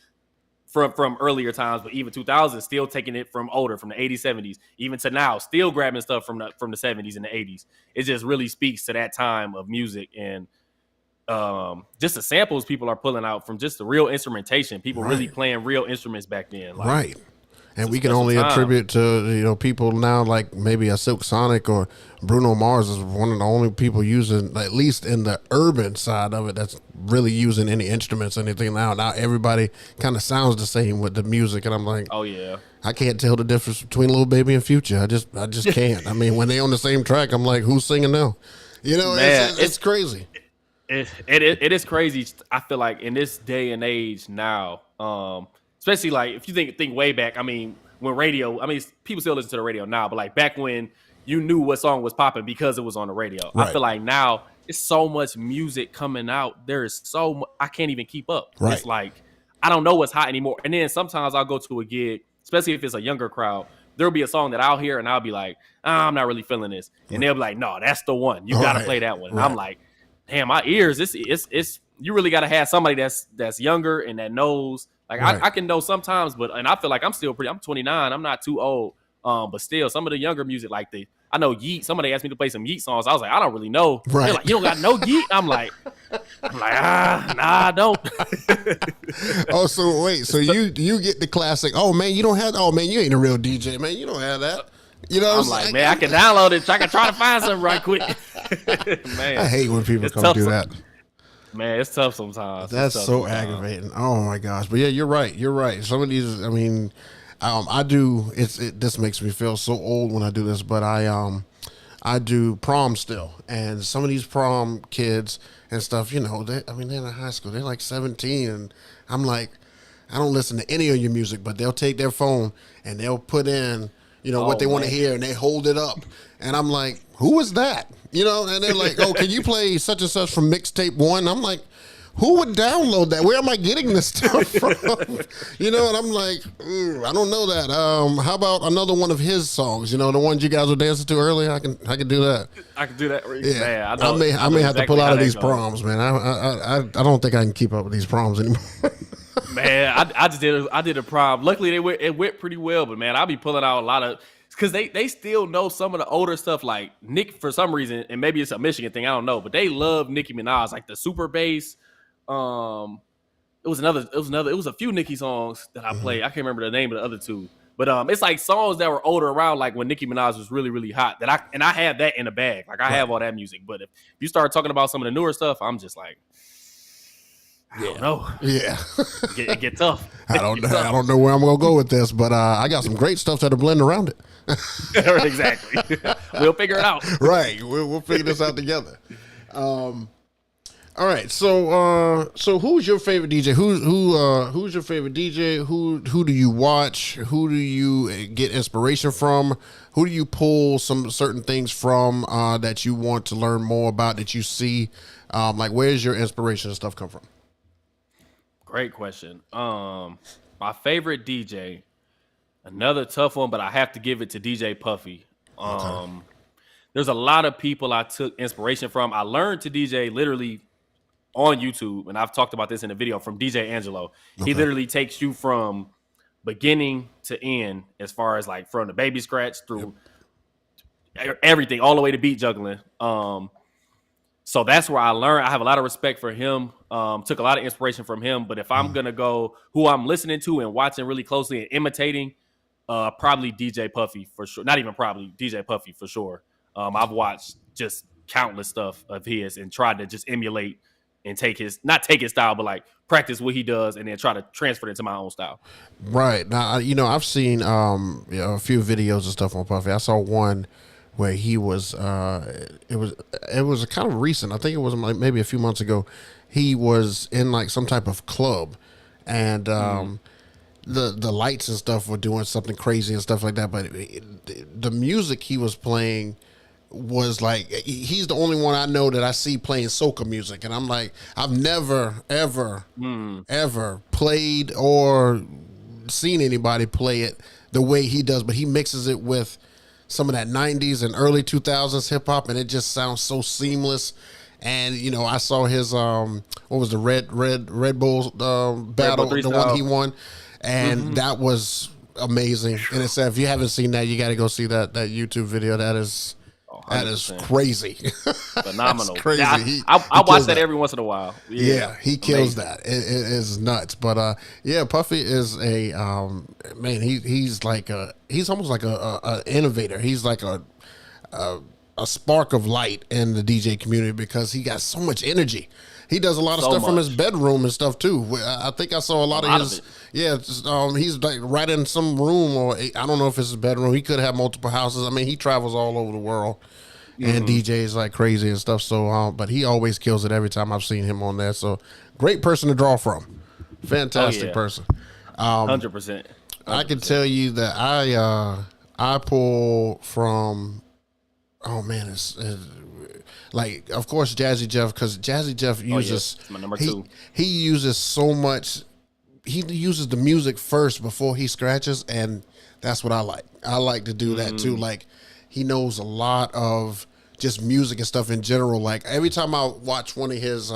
B: from earlier times, but even 2000s still taking it from older, from the 80s, 70s, even to now, still grabbing stuff from the 70s and the 80s. It just really speaks to that time of music and just the samples people are pulling out from just the real instrumentation. People really playing real instruments back then. Like,
A: right. And
B: a
A: we can
B: special
A: only
B: time.
A: attribute to people now like maybe a Silk Sonic or Bruno Mars is one of the only people using, at least in the urban side of it, that's really using any instruments or anything now. Now everybody kind of sounds the same with the music, and I'm like,
B: Oh yeah.
A: I can't tell the difference between Lil Baby and Future. I just can't. I mean, when they on the same track, I'm like, who's singing now?
B: Man,
A: It's crazy.
B: It is crazy. I feel like in this day and age now, especially like if you think way back. I mean, when radio, I mean, people still listen to the radio now, but like back when you knew what song was popping because it was on the radio.
A: Right.
B: I feel like now it's so much music coming out. There is so much, I can't even keep up.
A: Right.
B: It's like I don't know what's hot anymore. And then sometimes I'll go to a gig, especially if it's a younger crowd. There'll be a song that I'll hear and I'll be like, I'm not really feeling this, and they'll be like, no, that's the one. You got to play that one. And I'm like, damn, my ears. It's you really got to have somebody that's younger and that knows. Like I can know sometimes, and I feel like I'm 29. I'm not too old. But still, some of the younger music, like I know Yeet. Somebody asked me to play some Yeet songs. I was like, I don't really know.
A: Right.
B: They're like, you don't got no Yeet. I'm like, nah, I don't.
A: Oh, so wait, so you get the classic? Oh man, you don't have. Oh man, you ain't a real DJ, man. You don't have that. You know,
B: I'm like, man, I can download it. I can try to find something right quick. Man,
A: I hate when people come do that.
B: Man, it's tough sometimes.
A: That's so aggravating. Oh my gosh, but yeah, you're right. You're right. Some of these, I mean, I do. This makes me feel so old when I do this, but I do prom still, and some of these prom kids and stuff, they're in high school. They're like 17, and I'm like, I don't listen to any of your music, but they'll take their phone and they'll put in, what they want to hear, and they hold it up, and I'm like, who is that? And they're like, oh, can you play such and such from mixtape 1? I'm like, who would download that? Where am I getting this stuff from? And I'm like, I don't know that. How about another one of his songs? The ones you guys were dancing to earlier. I can do that.
B: I can do that.
A: Yeah,
B: Man,
A: I may have to pull out of these proms, man. I don't think I can keep up with these proms anymore.
B: Man, I did a prom. Luckily, it went pretty well, but man, I'll be pulling out a lot of. Because they still know some of the older stuff, like Nick, for some reason, and maybe it's a Michigan thing, I don't know, but they love Nicki Minaj, like the super bass. It was a few Nicki songs that I played. I can't remember the name of the other two, but it's like songs that were older around, like when Nicki Minaj was really, really hot. I have that in the bag, like I have all that music. But if you start talking about some of the newer stuff, I'm just like, I don't know.
A: Yeah,
B: it get tough.
A: I don't know where I'm gonna go with this, but I got some great stuff that'll blend around it.
B: Exactly. We'll figure it out.
A: Right. We'll figure this out together. All right. So who's your favorite DJ? Who's your favorite DJ? Who do you watch? Who do you get inspiration from? Who do you pull some certain things from that you want to learn more about, that you see? Like, where's your inspiration and stuff come from?
B: Great question. My favorite DJ, another tough one, but I have to give it to DJ Puffy. Okay. There's a lot of people I took inspiration from. I learned to DJ literally on YouTube, and I've talked about this in a video, from DJ Angelo. Okay. He literally takes you from beginning to end, as far as like from the baby scratch through everything, all the way to beat juggling. So that's where I learned. I have a lot of respect for him. Took a lot of inspiration from him. But if I'm going to go who I'm listening to and watching really closely and imitating, probably DJ Puffy for sure. Not even probably, DJ Puffy for sure. I've watched just countless stuff of his and tried to just emulate and not take his style, but like practice what he does and then try to transfer it to my own style.
A: Right. Now, I've seen a few videos and stuff on Puffy. I saw one where he was, it was kind of recent. I think it was like maybe a few months ago. He was in like some type of club, and the lights and stuff were doing something crazy and stuff like that. But the music he was playing was like, he's the only one I know that I see playing soca music, and I'm like, I've never ever played or seen anybody play it the way he does. But he mixes it with some of that 90s and early 2000s hip hop, and it just sounds so seamless. And I saw his what was the Red Bull battle, the one he won, and that was amazing. And it said, if you haven't seen that, you got to go see that YouTube video. That is
B: Oh,
A: That is
B: 100%.
A: crazy. That's
B: Phenomenal. Yeah,
A: crazy.
B: I
A: He
B: watch
A: kills
B: that
A: that.
B: every once in a while. Yeah,
A: Yeah, he kills
B: amazing.
A: that. It is nuts. But yeah, Puffy is a man. He's like he's almost like a innovator. He's like a a spark of light in the DJ community because he got so much energy. He does a lot of
B: So
A: stuff from his
B: much.
A: bedroom and stuff too. I think I saw a
B: A
A: lot of
B: lot of
A: his.
B: it.
A: Yeah, he's like right in some room, or I don't know if it's his bedroom. He could have multiple houses. I mean, he travels all over the world and
B: Hmm.
A: DJs like crazy and stuff. So, but he always kills it every time I've seen him on there. So, great person to draw from.
B: Oh
A: Fantastic
B: yeah,
A: person.
B: 100%.
A: I can
B: 100%.
A: tell you that I pull from. Oh man, it's like of course Jazzy Jeff, because Jazzy Jeff
B: Oh yeah,
A: uses
B: it's my number
A: he
B: two.
A: he uses so much. He uses the music first before he scratches, and that's what I like. I like to do that too.
B: Mm,
A: Like he knows a lot of just music and stuff in general. Like every time I watch one of his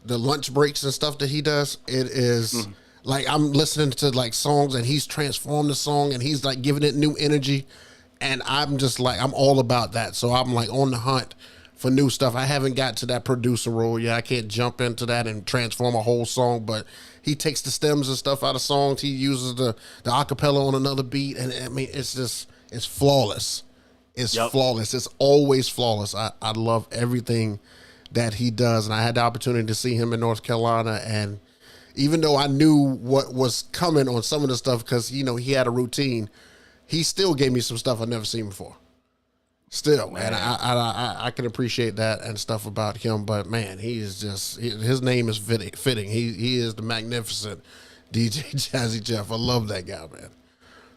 A: the lunch breaks and stuff that he does, it is
B: mm.
A: like I'm listening to like songs and he's transformed the song and he's like giving it new energy. And I'm just like, I'm all about that. So I'm like on the hunt for new stuff. I haven't got to that producer role yet. I can't jump into that and transform a whole song, but he takes the stems and stuff out of songs. He uses the acapella on another beat. And I mean, it's just, it's flawless. It's
B: Yep.
A: flawless. It's always flawless. I love everything that he does. And I had the opportunity to see him in North Carolina. And even though I knew what was coming on some of the stuff, because, you know, he had a routine, he still gave me some stuff I've never seen before. Still, and
B: Man.
A: I can appreciate that and stuff about him. But man, he is just his name is fitting. He is the magnificent DJ Jazzy Jeff. I love that guy, man.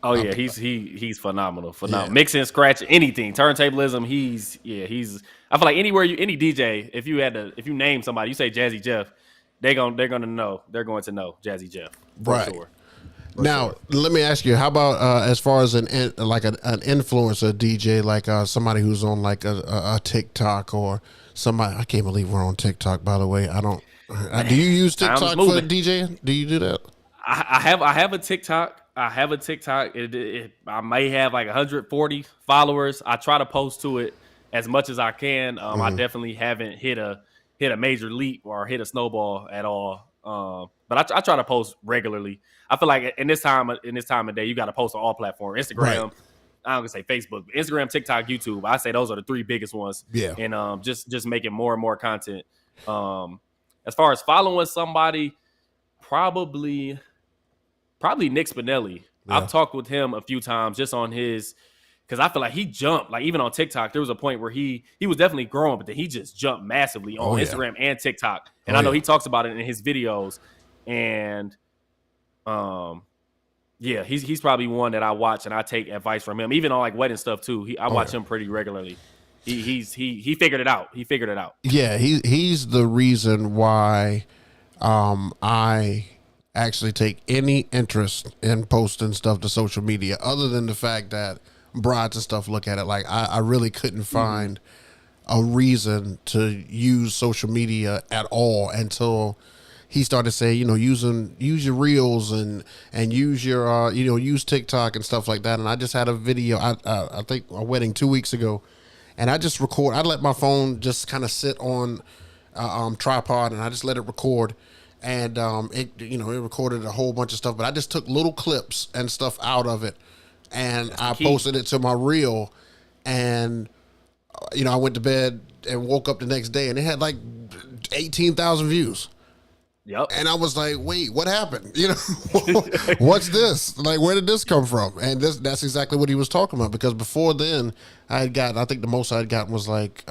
B: Oh yeah, he's phenomenal. Phenomenal.
A: Yeah,
B: Mixing, scratch, anything. Turntablism, he's I feel like anywhere you any DJ, if you name somebody, you say Jazzy Jeff, they're gonna know. They're going to know Jazzy Jeff for
A: right.
B: sure. For
A: Now,
B: sure.
A: let me ask you: how about as far as an influencer DJ, like somebody who's on like a TikTok or somebody? I can't believe we're on TikTok. By the way, I don't.
B: Man,
A: Do you use
B: time is
A: TikTok for
B: moving.
A: DJ? Do you do that?
B: I have a TikTok. I have a TikTok. I may have like 140 followers. I try to post to it as much as I can. I
A: Mm-hmm.
B: definitely haven't hit a major leap or hit a snowball at all. But I try to post regularly. I feel like in this time of day, you got to post on all platforms.
A: Right.
B: Instagram, I'm gonna say Facebook, Instagram, TikTok, YouTube. I say those are the three biggest ones.
A: Yeah.
B: And just making more and more content. Um, as far as following somebody, probably Nick Spinelli. I've
A: Yeah.
B: talked with him a few times just on his because I feel like he jumped. Like even on TikTok, there was a point where he was definitely growing, but then he just jumped massively
A: Oh
B: on
A: yeah.
B: Instagram and TikTok. And
A: Oh
B: I know
A: yeah.
B: he talks about it in his videos. And um yeah, he's probably one that I watch and I take advice from him, even on like wedding stuff too. I
A: Oh
B: watch
A: yeah.
B: him pretty regularly. He figured it out. He figured it out.
A: Yeah. He's the reason why I actually take any interest in posting stuff to social media, other than the fact that brides and stuff look at it. Like I really couldn't
B: Mm-hmm.
A: find a reason to use social media at all until he started saying, you know, use your reels and use your you know, use TikTok and stuff like that. And I just had a video. I think a wedding 2 weeks ago, and I just record. I let my phone just kind of sit on tripod, and I just let it record. And it, you know, it recorded a whole bunch of stuff, but I just took little clips and stuff out of it, and
B: That's the
A: I
B: key.
A: posted it to my reel. And you know, I went to bed and woke up the next day, and it had like 18,000 views.
B: Yep.
A: And I was like, wait, what happened? You know, what's this? Like, where did this come from? And that's exactly what he was talking about, because before then, I think the most I had gotten was like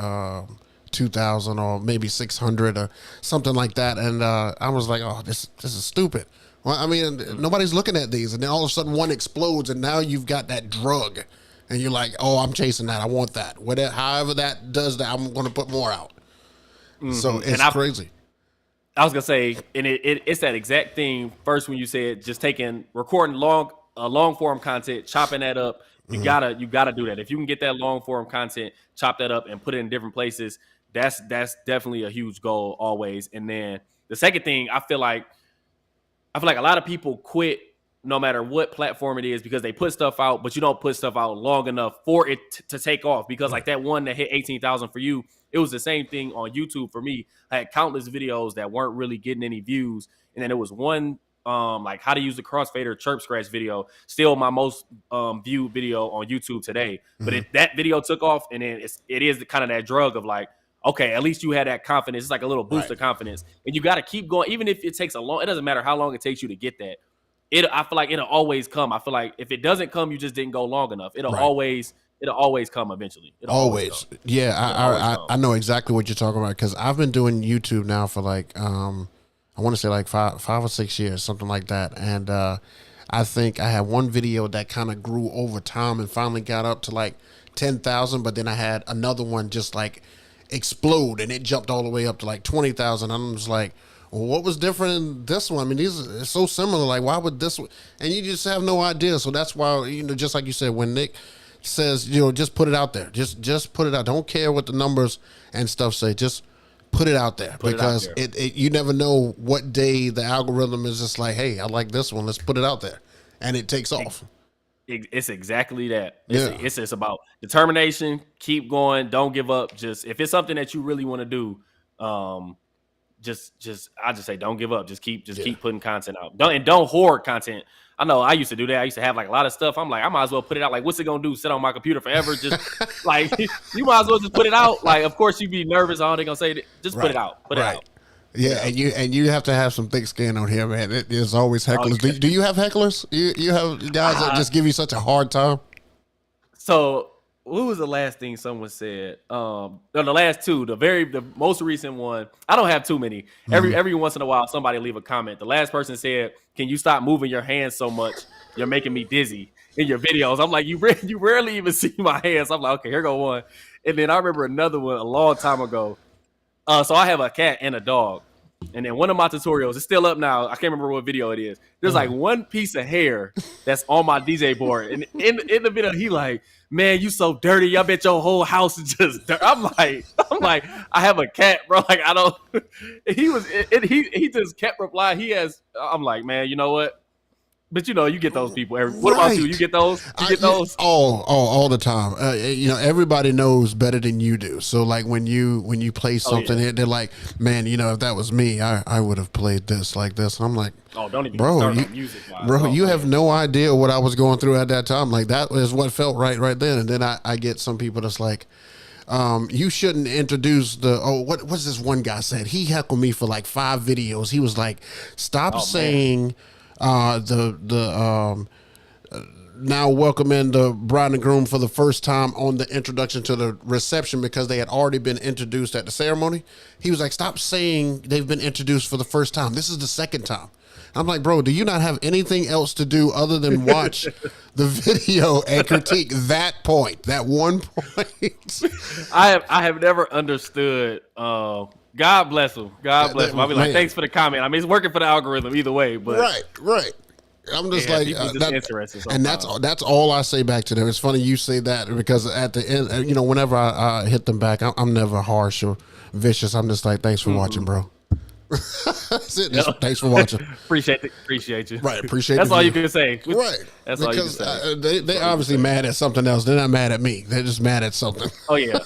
A: 2,000 or maybe 600 or something like that. And I was like, oh, this is stupid. Well, I mean, nobody's looking at these. And then all of a sudden one explodes, and now you've got that drug. And you're like, oh, I'm chasing that. I want that. Whatever, however that does that, I'm going to put more out. So
B: And
A: it's crazy.
B: I was gonna say, and it's that exact thing. First, when you said just taking recording long form content, chopping that up, you gotta do that. If you can get that long form content, chop that up and put it in different places. That's definitely a huge goal always. And then the second thing, I feel like a lot of people quit. no matter what platform it is, because they put stuff out, but you don't put stuff out long enough for it to take off. Because like that one that hit 18,000 for you, it was the same thing on YouTube for me. I had countless videos that weren't really getting any views, and then there was one like how to use the crossfader chirp scratch video, still my most viewed video on YouTube today. But that video took off, and then it is kind of that drug of like, okay, at least you had that confidence. It's like a little boost of confidence, and you got to keep going, even if it takes a long. It doesn't matter how long it takes you to get that. I feel like it'll always come. I feel like if it doesn't come, you just didn't go long enough. It'll always come eventually. It'll
A: always. Yeah, I know exactly what you're talking about, because I've been doing YouTube now for like I want to say like five or 6 years, something like that. And I think I had one video that kind of grew over time and finally got up to like 10,000, but then I had another one just like explode, and it jumped all the way up to like 20,000. I'm just like, well, what was different in this one? I mean, these are so similar. Like, why would this one? And you just have no idea. So that's why, just like you said, when Nick says, just put it out there. Just put it out. Don't care what the numbers and stuff say. Just put it out there, because it you never know what day the algorithm is just like, hey, I like this one. Let's put it out there. And it takes off.
B: It's exactly that. It's just about determination. Keep going. Don't give up. Just if it's something that you really want to do, I just say don't give up. Just keep putting content out. Don't hoard content. I know I used to do that. I used to have like a lot of stuff. I'm like, I might as well put it out. Like, what's it gonna do? Sit on my computer forever? Just like you might as well just put it out. Like, of course you'd be nervous. All they gonna say, just put it out. Put it out.
A: Yeah, and you have to have some thick skin on here, man. There's always hecklers. Do you have hecklers? You have guys that just give you such a hard time?
B: So what was the last thing someone said? The last two, the most recent one. I don't have too many. Every once in a while, somebody leave a comment. The last person said, "Can you stop moving your hands so much? You're making me dizzy in your videos." I'm like, you rarely even see my hands. I'm like, okay, here go one. And then I remember another one a long time ago. So I have a cat and a dog. And then one of my tutorials, it's still up now. I can't remember what video it is. There's like one piece of hair that's on my DJ board. And in the video, he like, man, you so dirty. I bet your whole house is just dirt. I'm like, I have a cat, bro. Like, I don't. He just kept replying. I'm like, man, you know what? But you get those people. What about you? You get those? Those?
A: All the time. Everybody knows better than you do. So like when you play something, they're like, man, if that was me, I would have played this like this. And I'm like,
B: oh, don't even start on music.
A: Bro, you have no idea what I was going through at that time. Like that is what felt right then. And then I get some people that's like, you shouldn't introduce what's this one guy said? He heckled me for like 5 videos. He was like, stop saying. Now welcome in the bride and groom for the first time on the introduction to the reception, because they had already been introduced at the ceremony. He was like, stop saying they've been introduced for the first time. This is the second time. I'm like, bro, do you not have anything else to do other than watch the video and critique that one point?
B: I have never understood. God bless him. God bless him. I'll be like, thanks for the comment. I mean, it's working for the algorithm either way. But
A: right. I'm just like, and that's all I say back to them. It's funny you say that, because at the end, whenever I hit them back, I'm never harsh or vicious. I'm just like, thanks for watching, bro. That's it. Thanks for watching.
B: Appreciate you.
A: Right. Appreciate.
B: That's all you can say.
A: Right.
B: That's all you can say.
A: They obviously mad at something else. They're not mad at me. They're just mad at something.
B: Oh yeah.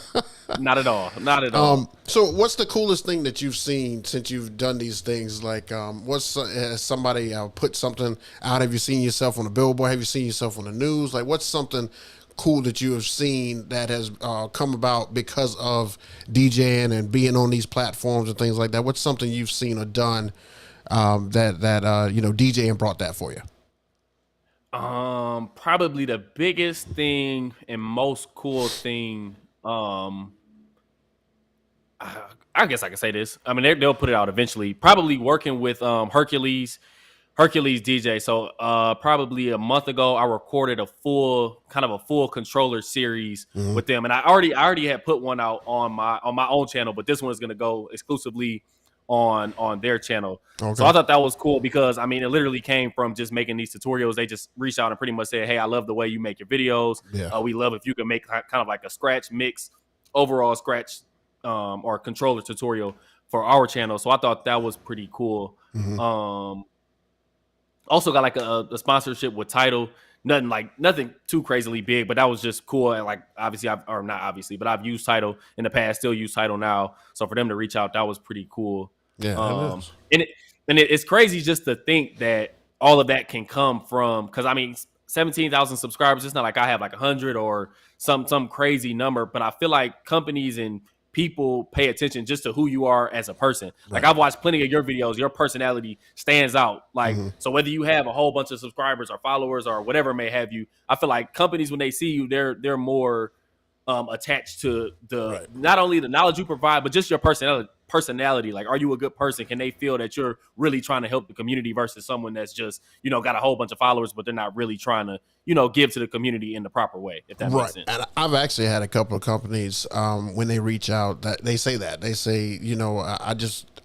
B: Not at all. Not at all.
A: So what's the coolest thing that you've seen since you've done these things? Like, has somebody put something out? Have you seen yourself on a billboard? Have you seen yourself on the news? Like, what's something cool that you have seen that has come about because of DJing and being on these platforms and things like that? What's something you've seen or done that DJing brought that for you?
B: Probably the biggest thing and most cool thing. I guess I can say this. I mean, they'll put it out eventually. Probably working with Hercules DJ. So probably a month ago, I recorded a full controller series with them, and I already had put one out on my own channel, but this one is going to go exclusively on their channel. Okay. So I thought that was cool, because I mean, it literally came from just making these tutorials. They just reached out and pretty much said, hey, I love the way you make your videos. Yeah. We love if you can make kind of like a scratch mix, overall scratch or controller tutorial for our channel. So I thought that was pretty cool. Also got like a sponsorship with Tidal. Nothing too crazily big, but that was just cool. And like obviously, or not obviously, but I've used Tidal in the past, still use Tidal now. So for them to reach out, that was pretty cool.
A: Yeah, it is.
B: And it's crazy just to think that all of that can come from, because I mean, 17,000 subscribers. It's not like I have like 100 or some crazy number, but I feel like companies and people pay attention just to who you are as a person. Like I've watched plenty of your videos, your personality stands out. Like, so whether you have a whole bunch of subscribers or followers or whatever may have you, I feel like companies, when they see you, they're more attached to the not only the knowledge you provide, but just your personality. Like, are you a good person? Can they feel that you're really trying to help the community versus someone that's just, got a whole bunch of followers, but they're not really trying to, give to the community in the proper way, if that makes sense.
A: And I've actually had a couple of companies when they reach out that they say,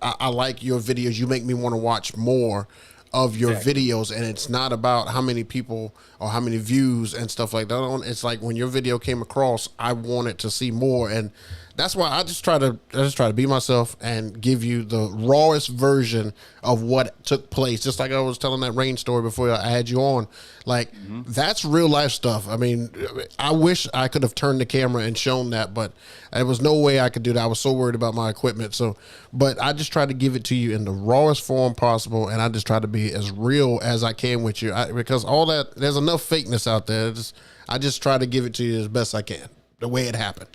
A: I like your videos. You make me want to watch more of your videos, and it's not about how many people or how many views and stuff like that. It's like when your video came across, I wanted to see more, and that's why I just try to be myself and give you the rawest version of what took place. Just like I was telling that rain story before I had you on. Like, that's real life stuff. I mean, I wish I could have turned the camera and shown that, but there was no way I could do that. I was so worried about my equipment. But I just try to give it to you in the rawest form possible, and I just try to be as real as I can with you. Because all that, there's enough fakeness out there. I just try to give it to you as best I can, the way it happened.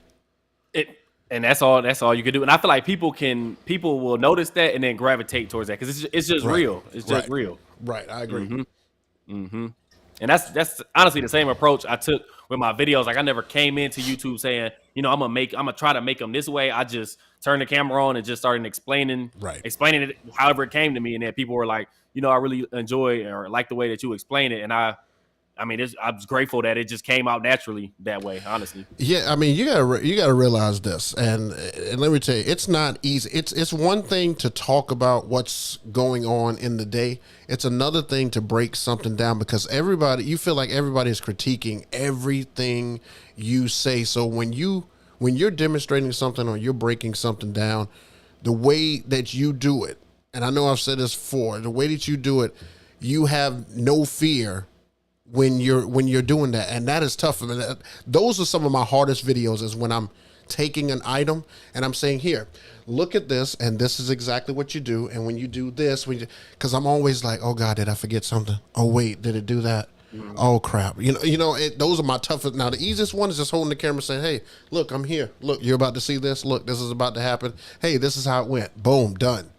B: And that's all you can do. And I feel like people will notice that and then gravitate towards that, because it's just real. It's just real.
A: Right. I agree.
B: And that's honestly the same approach I took with my videos. Like, I never came into YouTube saying, I'm gonna try to make them this way. I just turned the camera on and just started explaining it however it came to me. And then people were like, I really enjoy or like the way that you explain it. And I was grateful that it just came out naturally that way, honestly.
A: Yeah, I mean, you gotta realize this, and let me tell you, it's not easy. It's one thing to talk about what's going on in the day. It's another thing to break something down, because you feel like everybody is critiquing everything you say. So when you're demonstrating something or you're breaking something down, the way that you do it, and I know I've said this before, the way that you do it, you have no fear when you're doing that, and that is tough. I mean, those are some of my hardest videos, is when I'm taking an item and I'm saying, here, look at this, and this is exactly what you do, and when you do this, because I'm always like, oh God, did I forget something? Oh wait, did it do that? Oh crap. Those are my toughest. Now the easiest one is just holding the camera saying, hey, look, I'm here. Look, you're about to see this. Look, this is about to happen. Hey, this is how it went. Boom, done.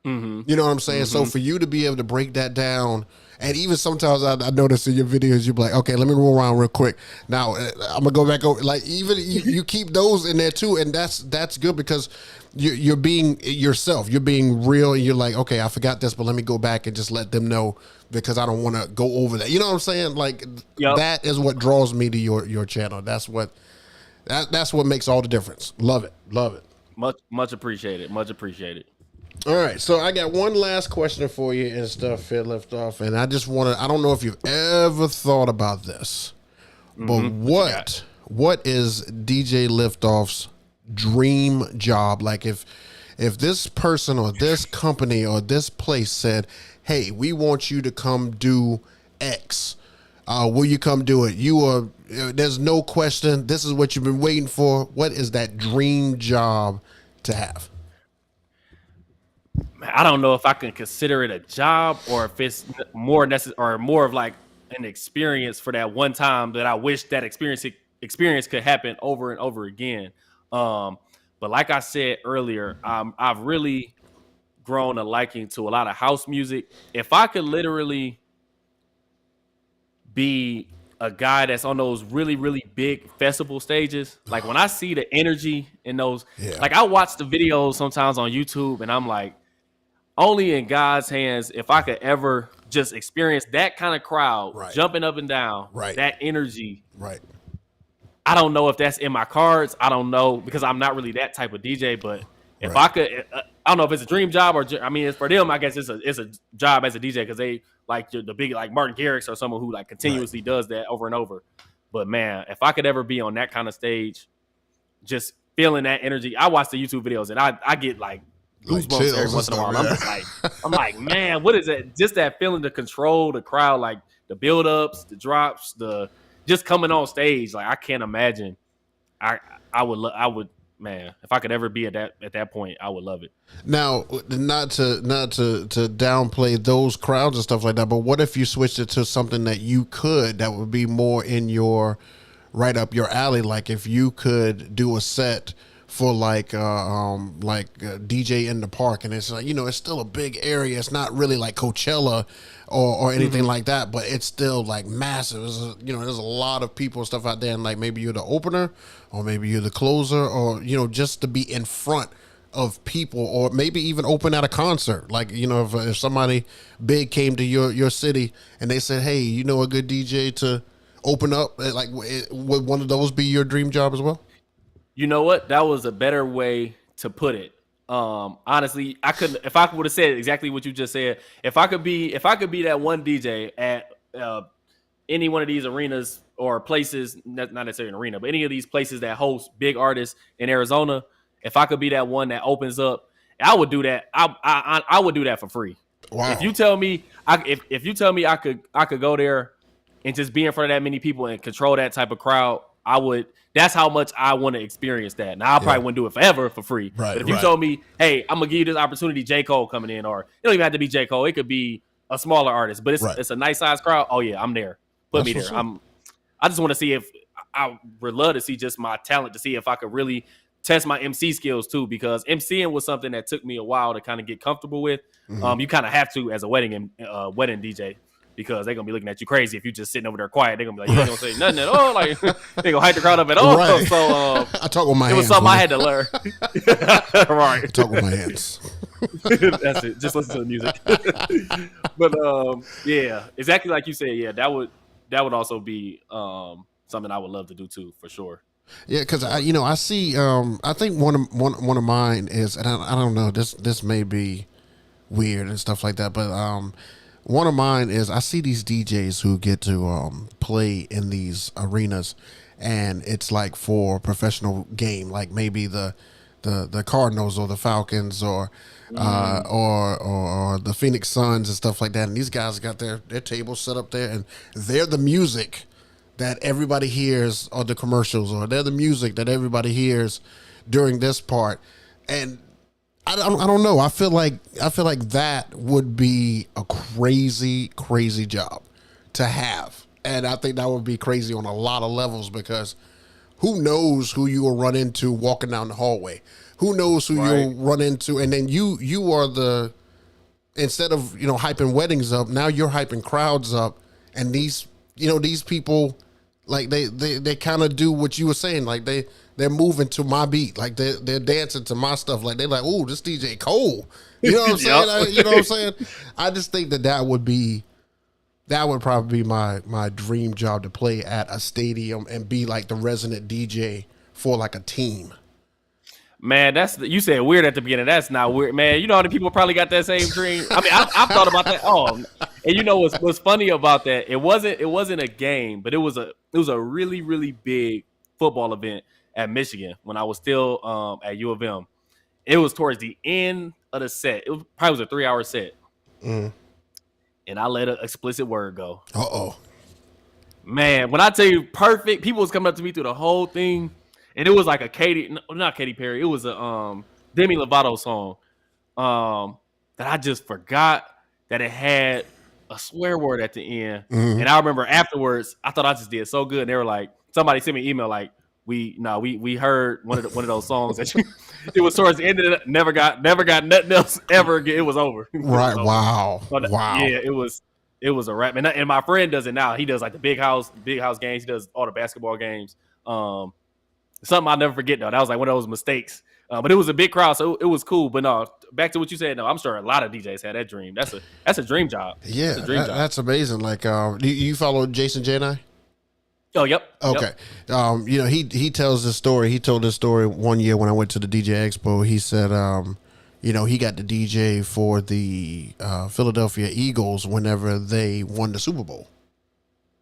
A: You know what I'm saying? So for you to be able to break that down, and even sometimes I notice in your videos, you're like, okay, let me roll around real quick. Now I'm gonna go back over. Like, even you keep those in there too, and that's good, because you're being yourself. You're being real, and you're like, okay, I forgot this, but let me go back and just let them know, because I don't want to go over that. You know what I'm saying? Like, that is what draws me to your channel. That's what makes all the difference. Love it.
B: Much appreciated. Much appreciated.
A: All right, so I got one last question for you and stuff here, Liftoff, and I don't know if you've ever thought about this, but what is DJ Liftoff's dream job? Like, if this person or this company or this place said, hey, we want you to come do X, will you come do it? There's no question, this is what you've been waiting for. What is that dream job to have?
B: I don't know if I can consider it a job, or if it's more necessary or more of like an experience for that one time that I wish that experience could happen over and over again. But like I said earlier, I've really grown a liking to a lot of house music. If I could literally be a guy that's on those really, really big festival stages, like when I see the energy in those, like I watch the videos sometimes on YouTube, and I'm like, only in God's hands, if I could ever just experience that kind of crowd jumping up and down, that energy.
A: Right.
B: I don't know if that's in my cards. I don't know, because I'm not really that type of DJ. But if I could, I don't know if it's a dream job or, I mean, it's for them, I guess it's a job as a DJ, because they like the big, like Martin Garrix or someone who like continuously does that over and over. But man, if I could ever be on that kind of stage, just feeling that energy. I watch the YouTube videos and I get like
A: Like
B: goosebumps every
A: chills and
B: once in a
A: stuff.
B: while. I'm
A: Yeah.
B: just like, I'm like, man, what is that? Just that feeling to control the crowd, like the build ups, the drops, the just coming on stage. Like I can't imagine. I I would man, if I could ever be at that point, I would love it.
A: Now, not to downplay those crowds and stuff like that, but what if you switched it to something that would be more in your right up your alley? Like if you could do a set for DJ in the park, and it's like, it's still a big area. It's not really like Coachella or anything like that, but it's still like massive. There's a lot of people and stuff out there, and like maybe you're the opener, or maybe you're the closer, or just to be in front of people, or maybe even open at a concert. Like, if somebody big came to your city and they said, hey, a good DJ to open up, like, would one of those be your dream job as well?
B: You know what? That was a better way to put it. Honestly, I couldn't. If I would have said exactly what you just said, if I could be that one DJ at any one of these arenas or places, not necessarily an arena, but any of these places that host big artists in Arizona, if I could be that one that opens up, I would do that. I would do that for free.
A: Wow.
B: If you tell me, if you tell me I could go there and just be in front of that many people and control that type of crowd, I would. That's how much I want to experience that. Now, I probably wouldn't do it forever for free.
A: Right,
B: but if you told me, hey, I'm going to give you this opportunity, J. Cole coming in, or it don't even have to be J. Cole. It could be a smaller artist, but it's a nice size crowd. Oh, yeah, I'm there. Put me there. I just want to see if I would love to see just my talent, to see if I could really test my MC skills too, because MCing was something that took me a while to kind of get comfortable with. You kind of have to as a wedding DJ. Because they're gonna be looking at you crazy if you just sitting over there quiet. They're gonna be like, you ain't gonna say nothing at all. Like they gonna hype the crowd up at all.
A: Right.
B: So
A: I talk with my hands.
B: It was something I had to learn. Right.
A: I talk with my hands.
B: That's it. Just listen to the music. But yeah, exactly like you said. Yeah, that would also be something I would love to do too, for sure.
A: Yeah, because I see. I think one of mine is, and I don't know. This may be weird and stuff like that, but one of mine is I see these DJs who get to play in these arenas, and it's like for professional game, like maybe the Cardinals or the Falcons or the Phoenix Suns and stuff like that. And these guys got their tables set up there, and they're the music that everybody hears, or the commercials, or they're the music that everybody hears during this part. And I don't know. I feel like that would be a crazy job to have, and I think that would be crazy on a lot of levels, because who knows who you will run into walking down the hallway? Who knows who you'll run into? And then you are instead of hyping weddings up, now you're hyping crowds up, and these people, like they kind of do what you were saying, like they're moving to my beat, like they're dancing to my stuff, like they're like, oh, this DJ Cole, you know what I'm saying? You know what I'm saying? I just think that would probably be my dream job, to play at a stadium and be like the resident DJ for like a team.
B: Man, you said weird at the beginning. That's not weird, man. You know how many people probably got that same dream? I mean, I've thought about that. Oh, and what's funny about that? It wasn't a game, but it was a really, really big football event at Michigan when I was still at U of M. It was towards the end of the set. It probably was a 3-hour set. And I let an explicit word go.
A: Uh-oh.
B: Man, when I tell you perfect, people was coming up to me through the whole thing. And it was like not Katy Perry. It was a Demi Lovato song that I just forgot that it had a swear word at the end. And I remember afterwards, I thought I just did so good. And they were like, somebody sent me an email like, we heard one of those songs that it was towards the end of it. Never got nothing else ever again. It was over.
A: Right.
B: So,
A: wow.
B: Yeah, it was a rap. And my friend does it now. He does like the big house games. He does all the basketball games. Something I'll never forget though. That was like one of those mistakes. But it was a big crowd, so it was cool. But no, back to what you said. No, I'm sure a lot of DJs had that dream. That's a dream job.
A: Yeah, that's amazing. Like, do you follow Jason J&I?
B: Oh, yep.
A: Okay. Yep. He tells this story. He told this story one year when I went to the DJ Expo. He said, he got the DJ for the Philadelphia Eagles whenever they won the Super Bowl.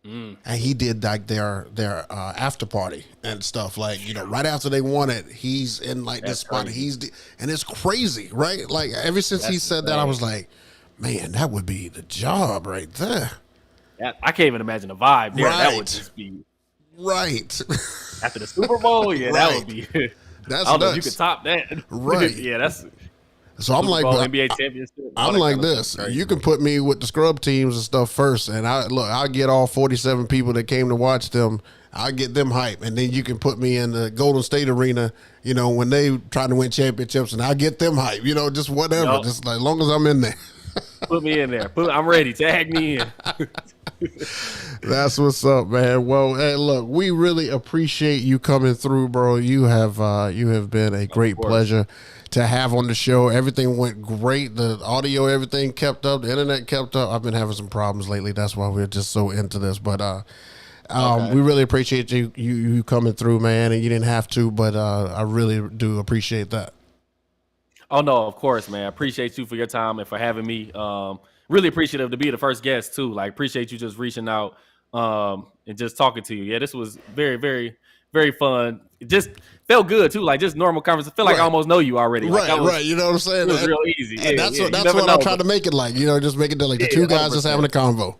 A: and he did like their after party and stuff, like, you know, right after they won it, he's in like this spot, and it's crazy, right? Like ever since he said that, I was like, man, that would be the job right there.
B: I can't even imagine the vibe there.
A: Right.
B: That would just be
A: right
B: after the Super Bowl. Yeah, that would be.
A: That's
B: I don't know
A: nuts.
B: if you could top that.
A: Right.
B: Yeah, that's.
A: So I'm
B: Super
A: like,
B: Bowl, NBA championship.
A: I'm like this. You can put me with the scrub teams and stuff first, and I'll get all 47 people that came to watch them. I'll get them hype, and then you can put me in the Golden State Arena, you know, when they trying to win championships, and I'll get them hype. You know, just whatever, just like, as long as I'm in there.
B: Put me in there. I'm ready. Tag me in.
A: That's what's up, man. Well, hey, look, we really appreciate you coming through, bro. You have been a great pleasure to have on the show. Everything went great. The audio, everything kept up. The internet kept up. I've been having some problems lately. That's why we're just so into this. But we really appreciate you coming through, man. And you didn't have to, but I really do appreciate that.
B: Oh no, of course, man. I appreciate you for your time and for having me. Really appreciative to be the first guest too. Like, appreciate you just reaching out and just talking to you. Yeah, this was very, very, very fun. It just felt good too. Like, just normal conversation. I feel like I almost know you already. Like,
A: right. You know what I'm saying?
B: It was real easy.
A: And that's what I'm trying to make it like. You know, just make it like the two guys 100%. Just having a convo.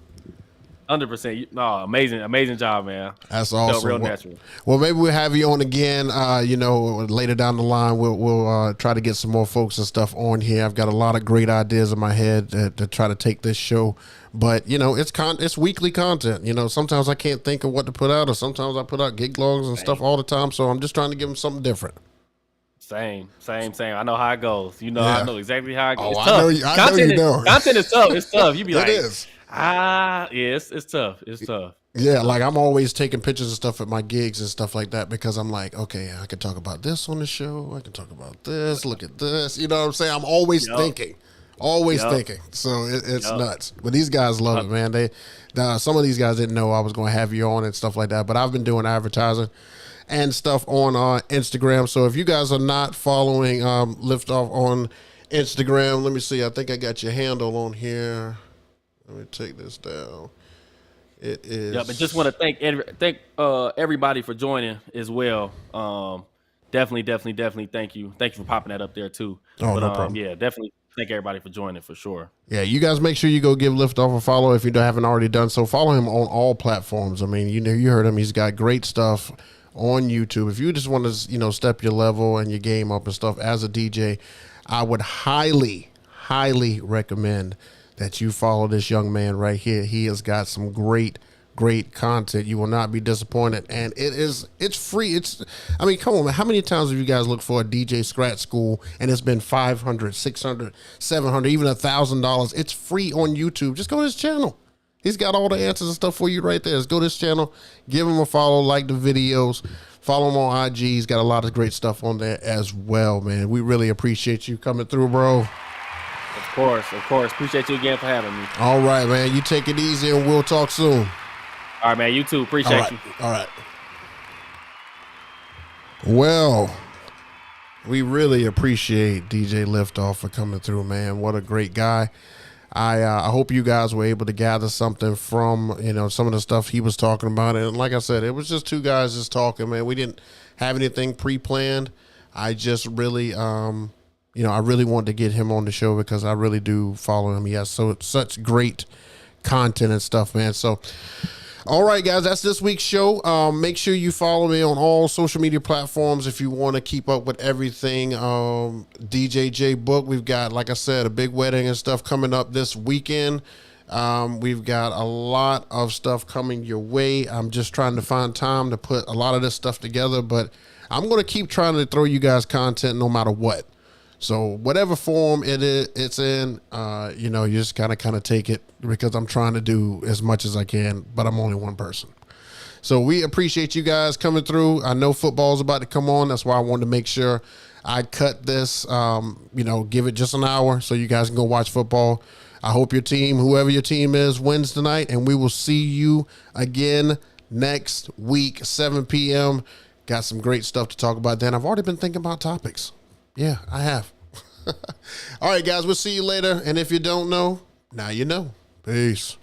B: 100%. No, amazing job, man.
A: That's awesome.
B: Real natural.
A: Well, maybe we'll have you on again. You know, later down the line, we'll try to get some more folks and stuff on here. I've got a lot of great ideas in my head to try to take this show. But you know, it's weekly content. You know, sometimes I can't think of what to put out, or sometimes I put out gig logs and stuff all the time. So I'm just trying to give them something different. Same.
B: I know how it goes. You know, I know exactly how it goes.
A: It's tough. I know you know.
B: Content is tough. It's tough. You be like,
A: it is.
B: Yeah, it's tough. It's tough.
A: Yeah, like I'm always taking pictures and stuff at my gigs and stuff like that, because I'm like, okay, I can talk about this on the show. I can talk about this. Look at this. You know what I'm saying? I'm always thinking. So it's nuts. But these guys love it, man. Some of these guys didn't know I was going to have you on and stuff like that, but I've been doing advertising and stuff on Instagram. So if you guys are not following Liftoff on Instagram, let me see. I think I got your handle on here. Let me take this down. It is.
B: Yeah, but just want to thank everybody for joining as well. Definitely thank you. Thank you for popping that up there too.
A: Oh, no problem.
B: Yeah, definitely thank everybody for joining for sure.
A: Yeah, you guys make sure you go give Liftoff a follow if you haven't already done so. Follow him on all platforms. I mean, you heard him. He's got great stuff on YouTube. If you just want to, step your level and your game up and stuff as a DJ, I would highly recommend that you follow this young man right here. He has got some great content. You will not be disappointed. And it's free. Come on, man. How many times have you guys looked for a DJ scratch school and it's been $500, $600, $700, even $1,000? It's free on YouTube. Just go to his channel. He's got all the answers and stuff for you right there. Just go to his channel, give him a follow, like the videos, follow him on IG. He's got a lot of great stuff on there as well, man. We really appreciate you coming through, bro.
B: Of course. Appreciate you again for having me.
A: All right, man. You take it easy and we'll talk soon.
B: All right, man. You too. Appreciate you.
A: All right. Well, we really appreciate DJ Liftoff for coming through, man. What a great guy. I hope you guys were able to gather something from, some of the stuff he was talking about. And like I said, it was just two guys just talking, man. We didn't have anything pre-planned. I just really, I really wanted to get him on the show because I really do follow him. He has such great content and stuff, man. So, all right, guys, that's this week's show. Make sure you follow me on all social media platforms if you want to keep up with everything. DJ J Book, we've got, like I said, a big wedding and stuff coming up this weekend. We've got a lot of stuff coming your way. I'm just trying to find time to put a lot of this stuff together, but I'm going to keep trying to throw you guys content no matter what. So whatever form it's in, you just kind of take it, because I'm trying to do as much as I can, but I'm only one person. So we appreciate you guys coming through. I know football's about to come on. That's why I wanted to make sure I cut this, give it just an hour so you guys can go watch football. I hope your team, whoever your team is, wins tonight, and we will see you again next week, 7 p.m. Got some great stuff to talk about then. I've already been thinking about topics. Yeah, I have. All right, guys, we'll see you later. And if you don't know, now you know. Peace.